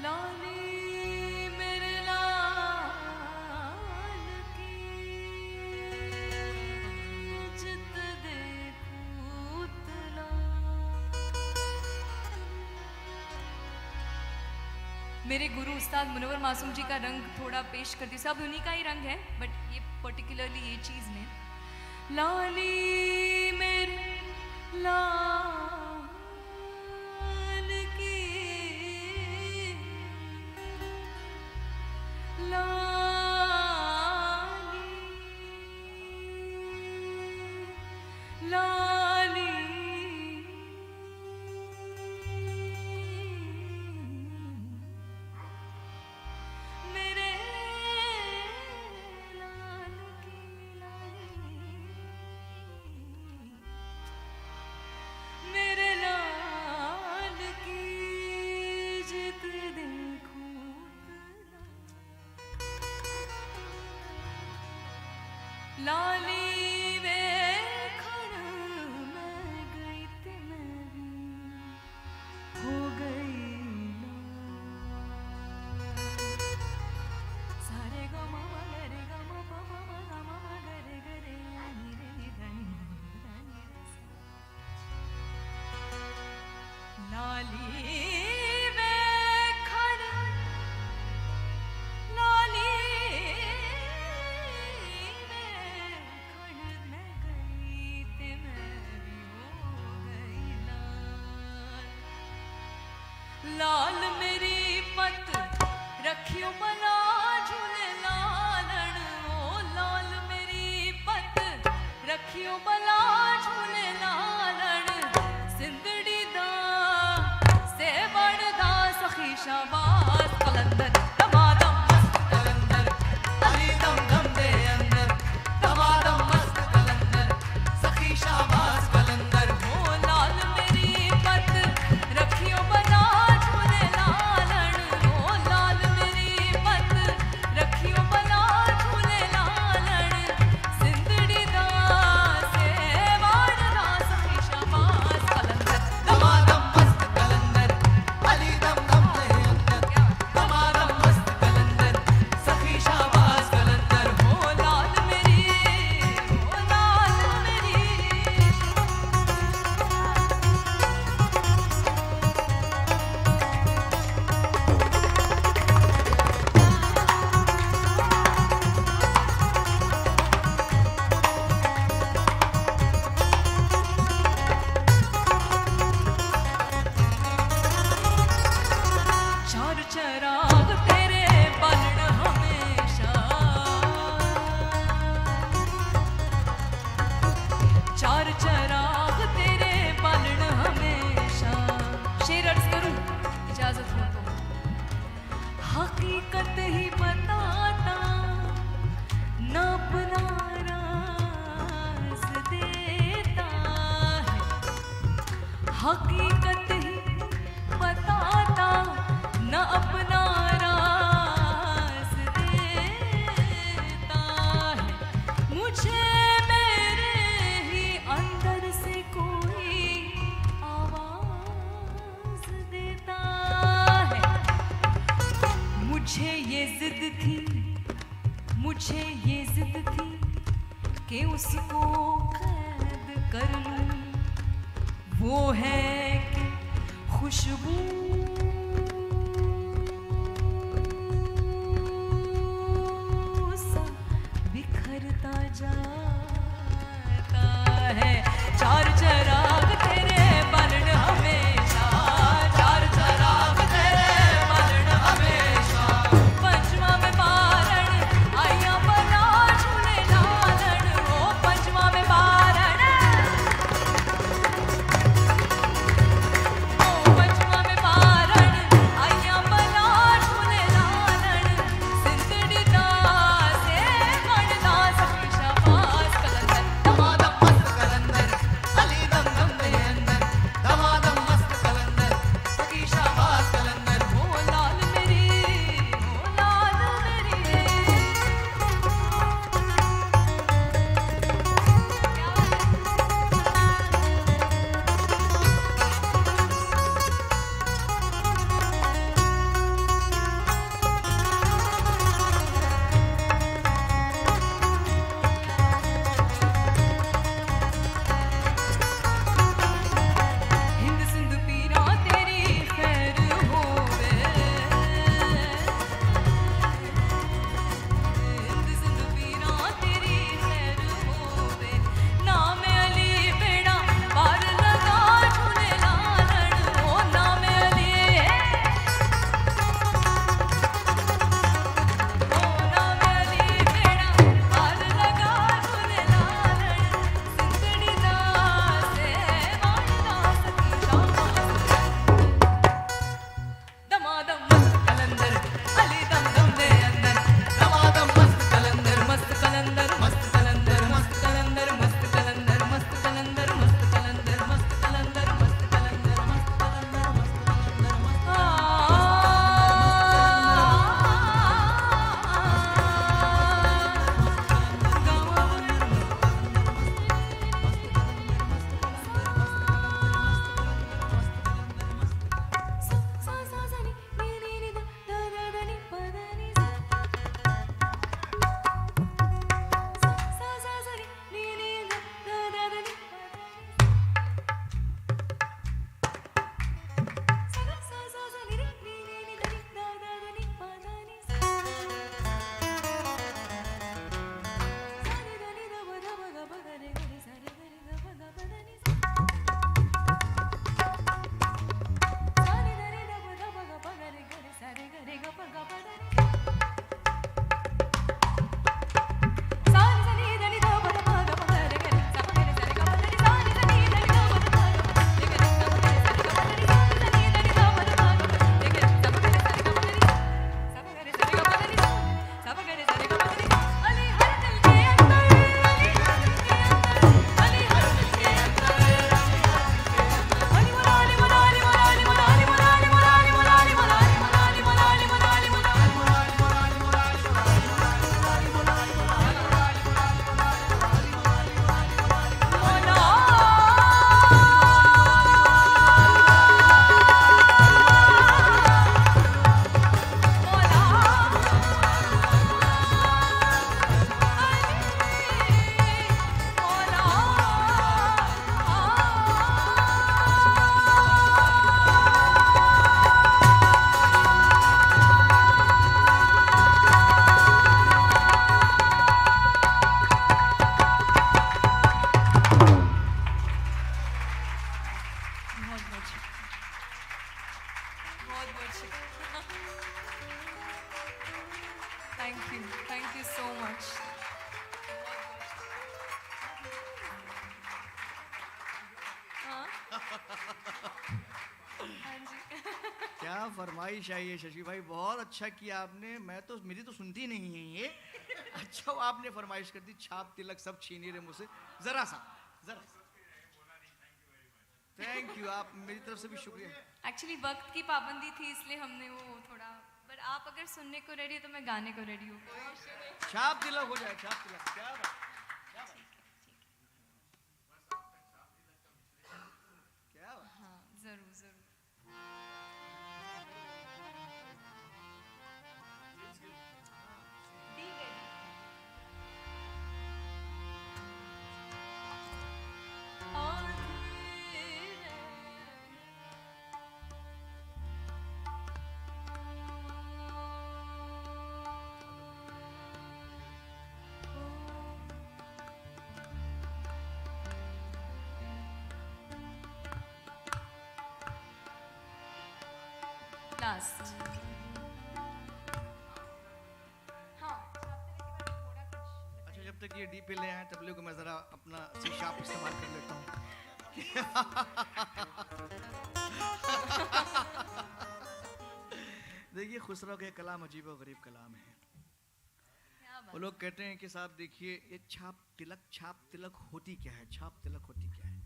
लाली मेरे लाल की जित देखूं तुला, मेरे गुरु उस्ताद मुनव्वर मासूम जी का रंग थोड़ा पेश करती, सब उन्हीं का ही रंग है, बट ये पर्टिकुलरली ये चीज़ ने, लाली मेरे लाल की लाली लाली मेरे लाल की लाली, मेरे लाल की जित देखूं लाली वेखण मैं गई ते मैं भी हो गई ना, सारे ग म ग रे ग म प प म ग म ग रे ग रे नि रे नि ध नि ध नि रे सा। रखियो भला झूले लालण सिंधड़ी दा से बड़दा सखी शाबाश कलंदर दमादम मस्त कलंदर अली दम दम दे अंदर दमादम मस्त कलंदर सखी शाबाश कलंदर हो लाल मेरी पत रखियो भला झूले लालण हो लाल मेरी पत रखियो भला झूले लालण सिंधड़ी दा से वाड़दा सखी शाबाश कलंदर दमादम मस्त कलंदर अली दम दम दे अंदर दमादम मस्त कलंदर सखी शाबाश कलंदर हो लाल मेरी चार चराग तेरे बालन हमेशा चार चराग तेरे बालन हमेशा शेर अर्ज करूं इजाजत हो तो हकीकत ही बताता न अपना राज देता है हकीकत ही बताता न अपना राज देता है मुझे मेरे ही अंदर से कोई आवाज देता है मुझे ये जिद थी कि उसको कैद कर लूं वो है कि खुशबू सा बिखरता जाता है चार चराग तेरे बालन हमेशा चार चराग तेरे बालन हमेशा पंचमा में बारण आइया बना झूले लालन ओ पंचमा में बारण ओ पंचमा में बारण आइया बना झूले लालन सिंधड़ी दा से बड़दा सखी शाबाश क्या फरमाइश आई है शशि भाई, बहुत अच्छा किया आपने। मैं तो मेरी तो सुनती नहीं है ये। अच्छा वो आपने फरमाइश कर दी, छाप तिलक सब छीनी रहे मुझसे। जरा सा थैंक यू, आप मेरी तरफ से भी शुक्रिया। एक्चुअली वक्त की पाबंदी थी इसलिए हमने वो थोड़ा, पर आप अगर सुनने को रेडी हो तो मैं गाने को रेडी हूँ। छाप तिलक हो जाए, छाप तिलक। क्या बात, क्या बात। हाँ जरूर जरूर। ठीक है। लास्ट हाँ, अच्छा जब तक ये डी पे ले आए तब लोग मैं ज़रा अपना सी शार्प इस्तेमाल कर लेता हूँ। देखिए खुसरो के कलाम अजीब व गरीब कलाम है। क्या बात। वो लोग कहते हैं कि साहब देखिए ये छाप तिलक होती क्या है, छाप तिलक होती क्या है।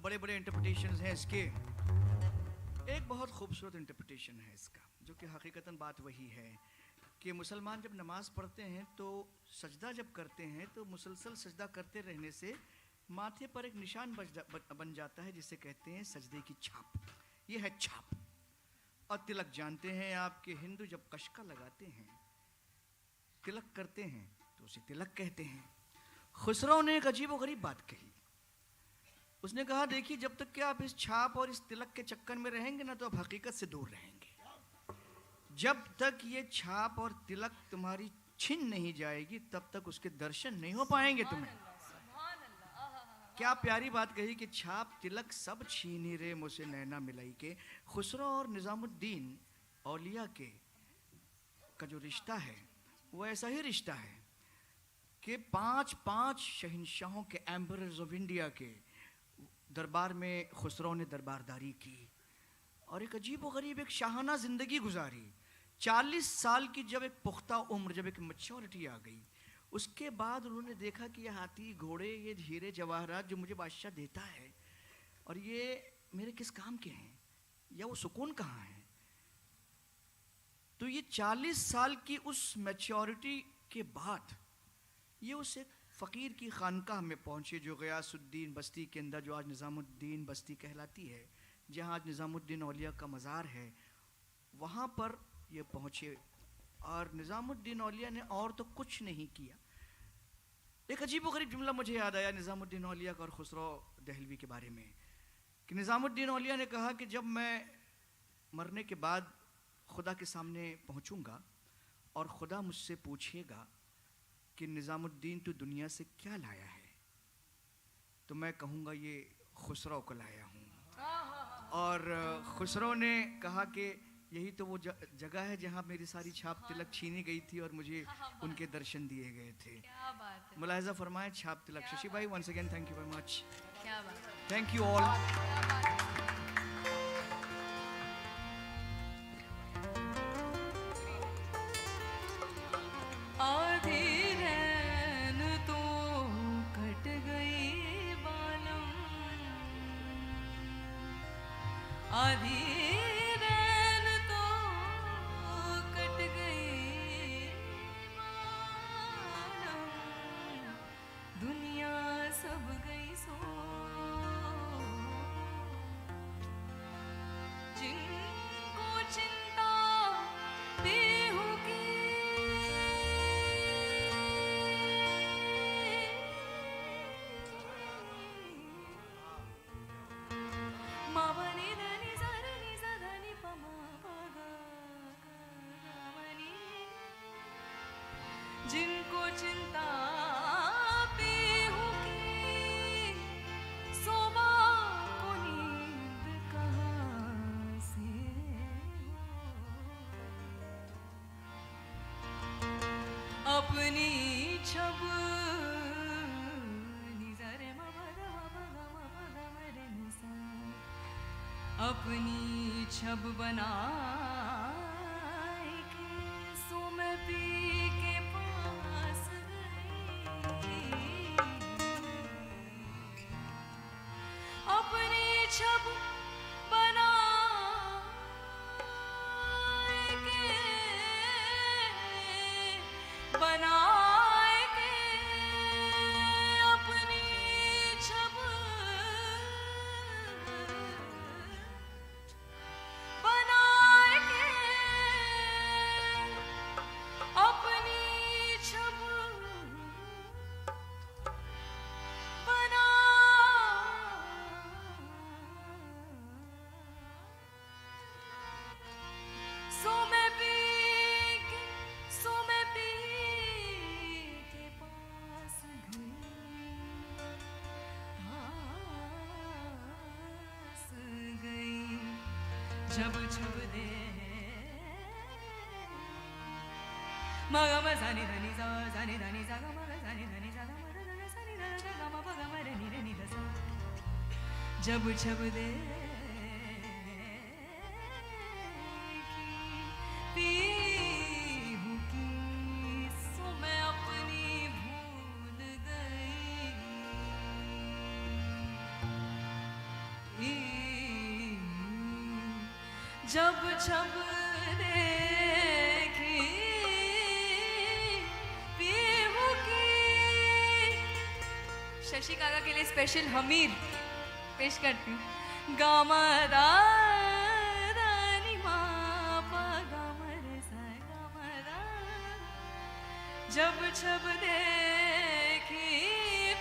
बड़े बड़े इंटरप्रिटेशंस हैं इसके। एक बहुत खूबसूरत इंटरप्रिटेशन है इसका, जो कि हकीकतन बात वही है कि मुसलमान जब नमाज़ पढ़ते हैं तो सजदा जब करते हैं तो मुसलसल सजदा करते रहने से माथे पर एक निशान बन जाता है, जिसे कहते हैं सजदे की छाप। ये है छाप। और तिलक जानते हैं आपके हिंदू जब कशका लगाते हैं, तिलक करते हैं तो उसे तिलक कहते हैं। खुसरो ने एक अजीब व गरीब बात कही। उसने कहा देखिए जब तक कि आप इस छाप और इस तिलक के चक्कर में रहेंगे ना तो आप हकीकत से दूर रहेंगे। जब तक ये छाप और तिलक तुम्हारी छिन नहीं जाएगी तब तक उसके दर्शन नहीं हो पाएंगे तुम्हें। क्या प्यारी बात कही कि छाप तिलक सब छीनी रे मुझसे नैना मिलाई के। खुसरो और निज़ामुद्दीन औलिया के का जो रिश्ता है वो ऐसा ही रिश्ता है कि पांच शहंशाहों के एम्परर्स ऑफ इंडिया के दरबार में खुसरो ने दरबारदारी की और एक अजीब व गरीब एक शाहाना ज़िंदगी गुजारी। 40 साल की जब एक पुख्ता उम्र, जब एक मैच्योरिटी आ गई, उसके बाद उन्होंने देखा कि ये हाथी घोड़े, ये हीरे जवाहरात जो मुझे बादशाह देता है और ये मेरे किस काम के हैं, या वो सुकून कहाँ है। तो ये 40 साल की उस मैच्योरिटी के बाद ये उस एक फ़कीर की खानकाह में पहुँचे जो गयासुद्दीन बस्ती के अंदर, जो आज निज़ामुद्दीन बस्ती कहलाती है, जहाँ आज निज़ामुद्दीन औलिया का मज़ार है, वहाँ पर ये पहुँचे। और निज़ामुद्दीन औलिया ने और तो कुछ नहीं किया। एक अजीब व गरीब जुमला मुझे याद आया निज़ामुद्दीन औलिया का और खुसरो दहलवी के बारे में कि निज़ामुद्दीन औलिया ने कहा कि जब मैं मरने के बाद खुदा के सामने पहुँचूँगा और खुदा मुझसे पूछेगा कि निज़ामुद्दीन तू दुनिया से क्या लाया है, तो मैं कहूँगा ये खुसरो को लाया हूँ। और खुसरो ने कहा कि यही तो वो जगह है जहाँ मेरी सारी छाप तिलक छीनी गई थी और मुझे उनके दर्शन दिए गए थे। क्या बात है, मुलाहिज़ा फरमाए छाप तिलक। शशि भाई once again thank you very much. क्या बात है, थैंक यू ऑल। क्या बात है। आधी रैन तो कट गई बालम, आधी रैन तो कट गई बालम, दुनिया सब गई सो, जिनको चिंता बेहू की, मावनी धनी सरनी सधनी पमा पगा गावनी, जिनको चिंता बेहू की, सोवा को नींद कहाँ से हो, अपनी छब निज़रे मबदा मबदा मबदा मरे निसा, अपनी छब बनाए के सो मैं पी के पास गई, अपनी छब बनाए के अपनी छब बनाए के अपनी छब बना सो मैं पी के पास गई, जब छब दे मगा म जानी धनी सा जानी धनी सा ग मगा जानी धनी सा ग मगा ग सानी ध ग म प ग म रे नी ध सा, जब छब दे पी हूँ की सो मैं अपनी भूल गई, जब छब देखी पीहू की। शशि काका के लिए स्पेशल हमीर पेश करती हूँ। गामदा दानी मा पा गामरे सा गामदा, जब छब देखी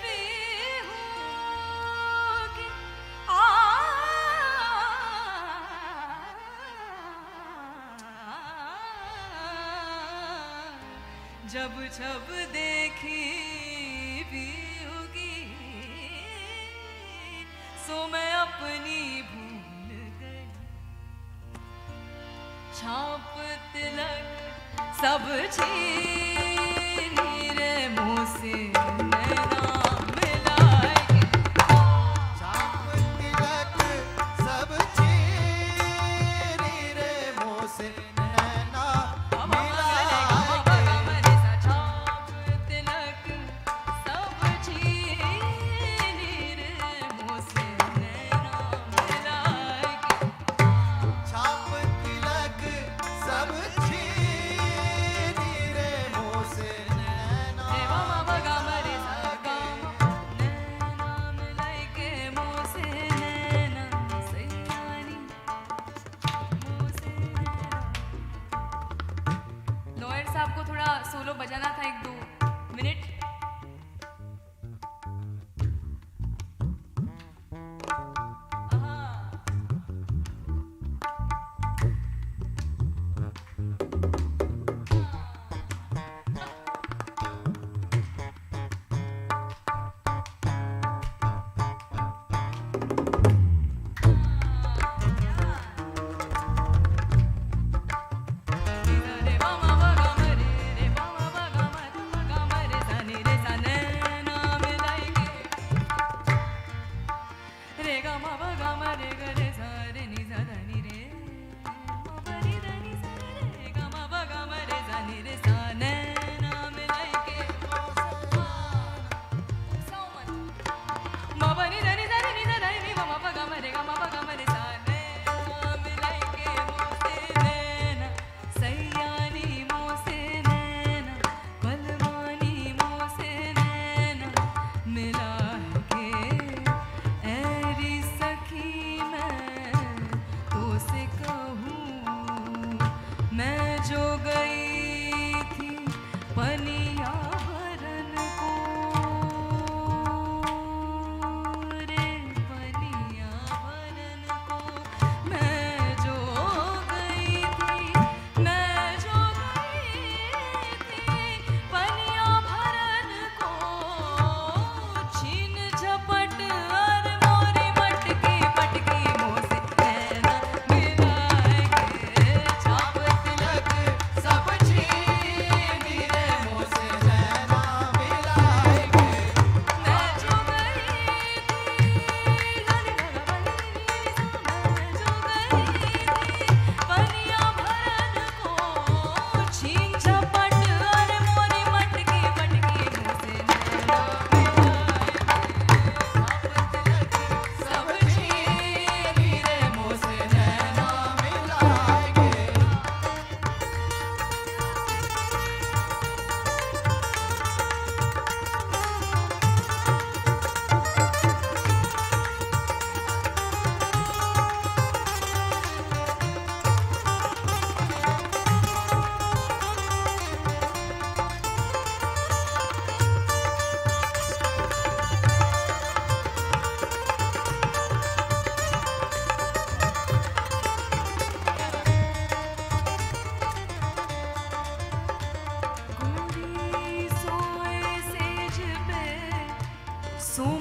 पीहू की जब छब देखी भी होगी सो मैं अपनी भूल गई, छाप तिलक सब छीन रे मुँह से नैना मिलाए, छाप तिलक सब छीन रे मुँह से नैना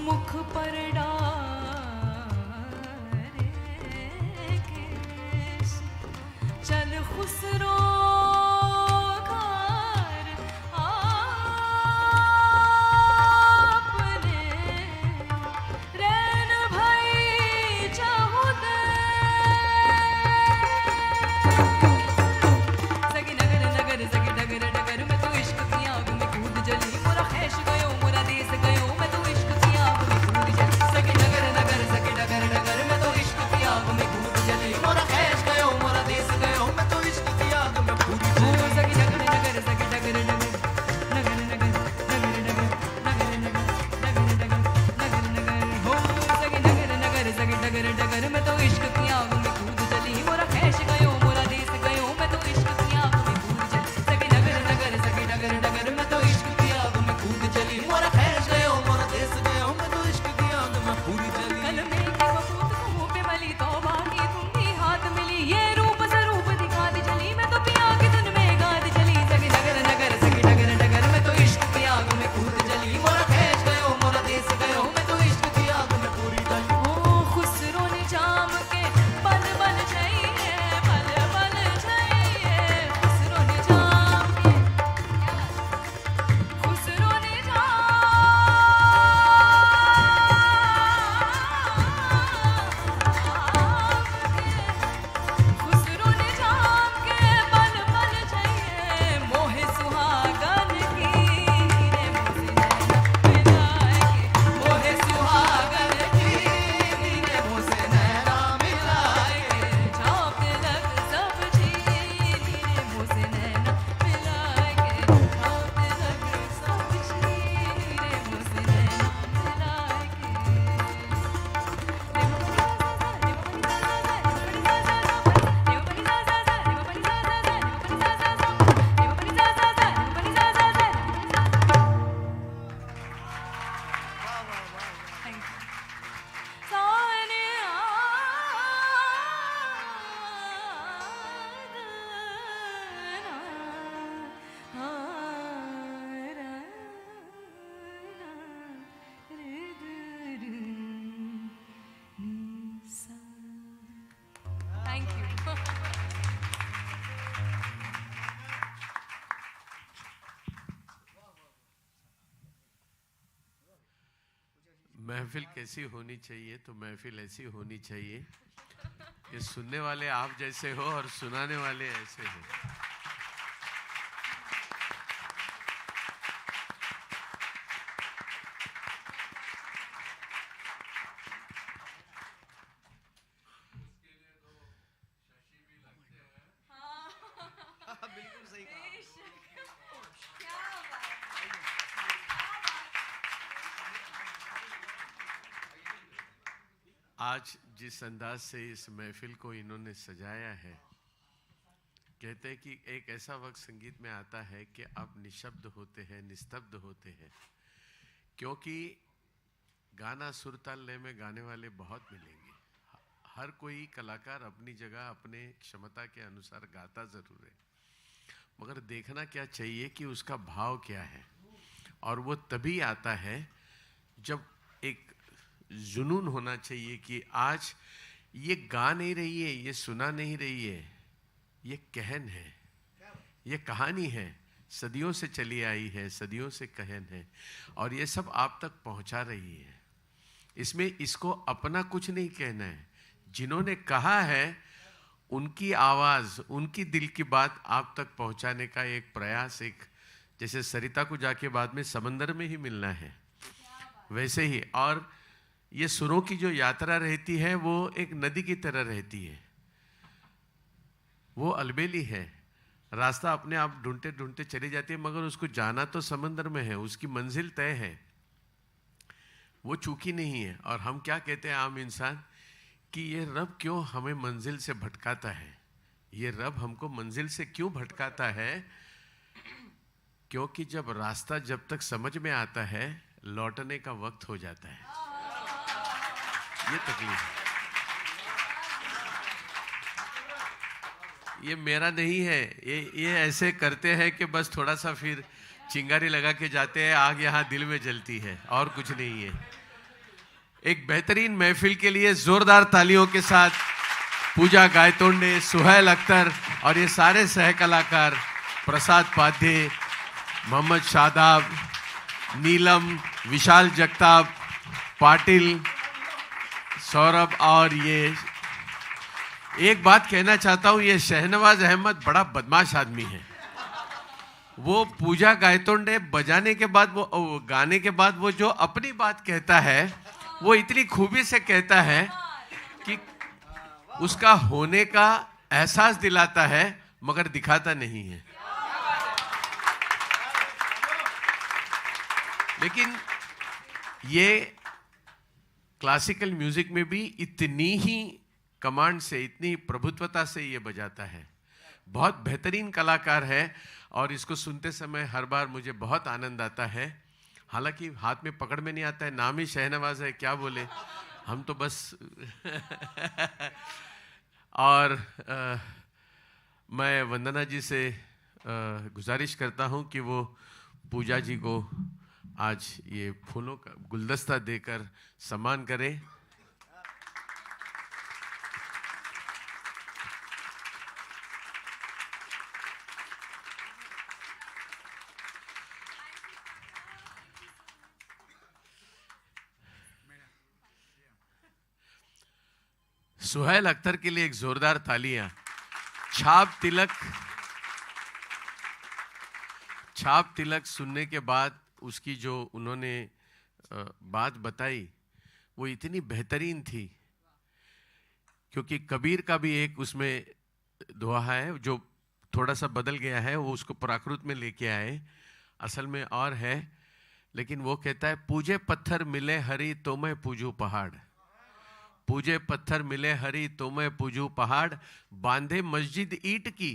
मुख पर डारे केश, चल खुसरो घर आपने, रैन भई चाहुदे। सगी नगर नगर सगी डगर डगर, मैं तो इश्क की आग में कूद जली, मोरा खैश गयो मोरा देश गयो, मैं तो इश्क की आग में कूद जली। सगी नगर नगर सगी डगर डगर, मैं तो इश्क की आग में कूद जली, मोरा खैश गयो मोरा देश गयो, मैं तो इश्क की आग में कूद जली। सगी नगर नगर सगी डगर डगर, नगर नगर नगर नगर नगर नगर नगर नगर नगर हो। सगी नगर नगर सगी डगर डगर, मैं तो इश्क की आग में कूद जली, मोरा खैश गयो मोरा देश गयो, मैं तो इश्क की आग में कूद जली। सगी नगर नगर सगी डगर डगर, मैं तो इश्क की आग में कूद जली, मोरा खैश गयो मोरा देश गयो, मैं तो इश्क की आग में कूद जली। कलमे की बबूत को मुंह पे मली, तौबा की तुम्ही हाथ मिली, ये रूप स्वरूप दिखा दी चली, मैं तो पिया की धुन में गाद चली। सगी नगर नगर सगी डगर डगर, मैं तो इश्क की आग में कूद जली, मोरा खैश गयो मोरा देश गयो, मैं तो इश्क की आग में पूरी जली। ओ खुसरो ने जाम के पल पल चाहिए, पल पल चाहिए, खुसरो ने जाम के, खुसरो ने खुसरो ने जाम के पल पल चाहिए, मोहे सुहागन की रे मोसे नैना मिलाए के, मोहे सुहागन की रे मोसे नैना मिलाए के, झाँप लग सब चीज रे मोसे नैना मिलाए के, झाँप लग सब चीज रे मोसे नैना मिलाए के। Thank you. महफिल कैसी होनी चाहिए? तो महफिल ऐसी होनी चाहिए कि सुनने वाले आप जैसे हो और सुनाने वाले ऐसे हो। बिल्कुल सही कहा। क्या बात आज जिस अंदाज से इस महफिल को इन्होंने सजाया है, कहते हैं कि एक ऐसा वक्त संगीत में आता है कि आप निशब्द होते हैं, निस्तब्ध होते हैं, क्योंकि गाना सुर ताल लय में गाने वाले बहुत मिलेंगे। हर कोई कलाकार अपनी जगह अपने क्षमता के अनुसार गाता ज़रूर है, मगर देखना क्या चाहिए कि उसका भाव क्या है। और वो तभी आता है जब एक जुनून होना चाहिए कि आज ये गा नहीं रही है, ये सुना नहीं रही है, ये कहन है, ये कहानी है, सदियों से चली आई है, सदियों से कहन है, और ये सब आप तक पहुंचा रही है। इसमें इसको अपना कुछ नहीं कहना है, जिन्होंने कहा है उनकी आवाज़, उनकी दिल की बात आप तक पहुंचाने का एक प्रयास, एक जैसे सरिता को जाके बाद में समंदर में ही मिलना है, वैसे ही। और ये सुरों की जो यात्रा रहती है वो एक नदी की तरह रहती है, वो अलबेली है, रास्ता अपने आप ढूंढते ढूंढते चली जाती है, मगर उसको जाना तो समंदर में है, उसकी मंजिल तय है, वो चूकी नहीं है। और हम क्या कहते हैं आम इंसान कि ये रब क्यों हमें मंजिल से भटकाता है, ये रब हमको मंजिल से क्यों भटकाता है? क्योंकि जब रास्ता जब तक समझ में आता है, लौटने का वक्त हो जाता है, ये तकलीफ है। ये मेरा नहीं है, ये ऐसे करते हैं कि बस थोड़ा सा फिर चिंगारी लगा के जाते हैं, आग यहाँ दिल में जलती है और कुछ नहीं है। एक बेहतरीन महफिल के लिए जोरदार तालियों के साथ पूजा गायतोंडे, सुहेल अख्तर और ये सारे सह कलाकार, प्रसाद पाध्ये, मोहम्मद शादाब, नीलम, विशाल जगताप, पाटिल, सौरभ। और ये एक बात कहना चाहता हूं, ये शहनवाज अहमद बड़ा बदमाश आदमी है। वो पूजा गायतोंडे बजाने के बाद, वो गाने के बाद वो जो अपनी बात कहता है वो इतनी खूबी से कहता है कि उसका होने का एहसास दिलाता है मगर दिखाता नहीं है। लेकिन ये क्लासिकल म्यूजिक में भी इतनी ही कमांड से, इतनी प्रभुत्वता से ये बजाता है। बहुत बेहतरीन कलाकार है और इसको सुनते समय हर बार मुझे बहुत आनंद आता है। हालांकि हाथ में पकड़ में नहीं आता है, नाम ही शहनवाज है, क्या बोले हम तो बस और मैं वंदना जी से गुजारिश करता हूं कि वो पूजा जी को आज ये फूलों का गुलदस्ता देकर सम्मान करें। सुहेल अख्तर के लिए एक जोरदार तालियां। छाप तिलक सुनने के बाद उसकी जो उन्होंने बात बताई वो इतनी बेहतरीन थी, क्योंकि कबीर का भी एक उसमें दोहा है जो थोड़ा सा बदल गया है, वो उसको प्राकृत में लेके आए, असल में और है, लेकिन वो कहता है पूजे पत्थर मिले हरी तो मैं पूजू पहाड़, पूजे पत्थर मिले हरी तो मैं पूजू पहाड़, बांधे मस्जिद ईंट की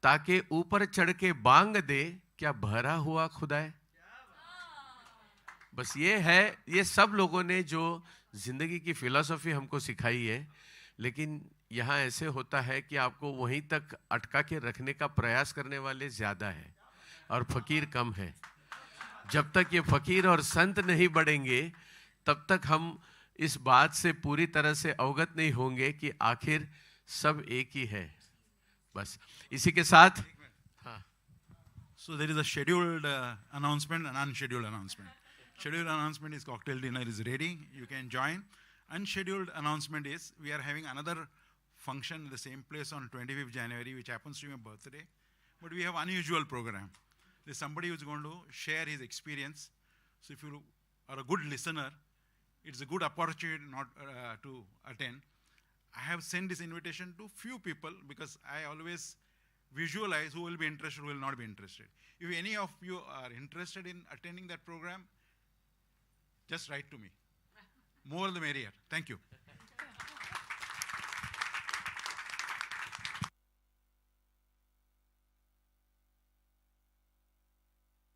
ताकि ऊपर चढ़ के बांग दे, क्या भरा हुआ खुदाए। बस ये है, ये सब लोगों ने जो जिंदगी की फिलॉसफी हमको सिखाई है, लेकिन यहाँ ऐसे होता है कि आपको वहीं तक अटका के रखने का प्रयास करने वाले ज्यादा है और फकीर कम है। जब तक ये फकीर और संत नहीं बढ़ेंगे तब तक हम इस बात से पूरी तरह से अवगत नहीं होंगे कि आखिर सब एक ही है। बस इसी के साथ So there is a scheduled announcement and unscheduled announcement. Scheduled announcement is cocktail dinner is ready. You can join. Unscheduled announcement is we are having another function in the same place on 25th January, which happens to be my birthday. But we have unusual program. There's somebody who's going to share his experience. So if you are a good listener, it's a good opportunity not to attend. I have sent this invitation to few people because I always visualize who will be interested, who will not be interested. If any of you are interested in attending that program, just write to me. More the merrier. Thank you.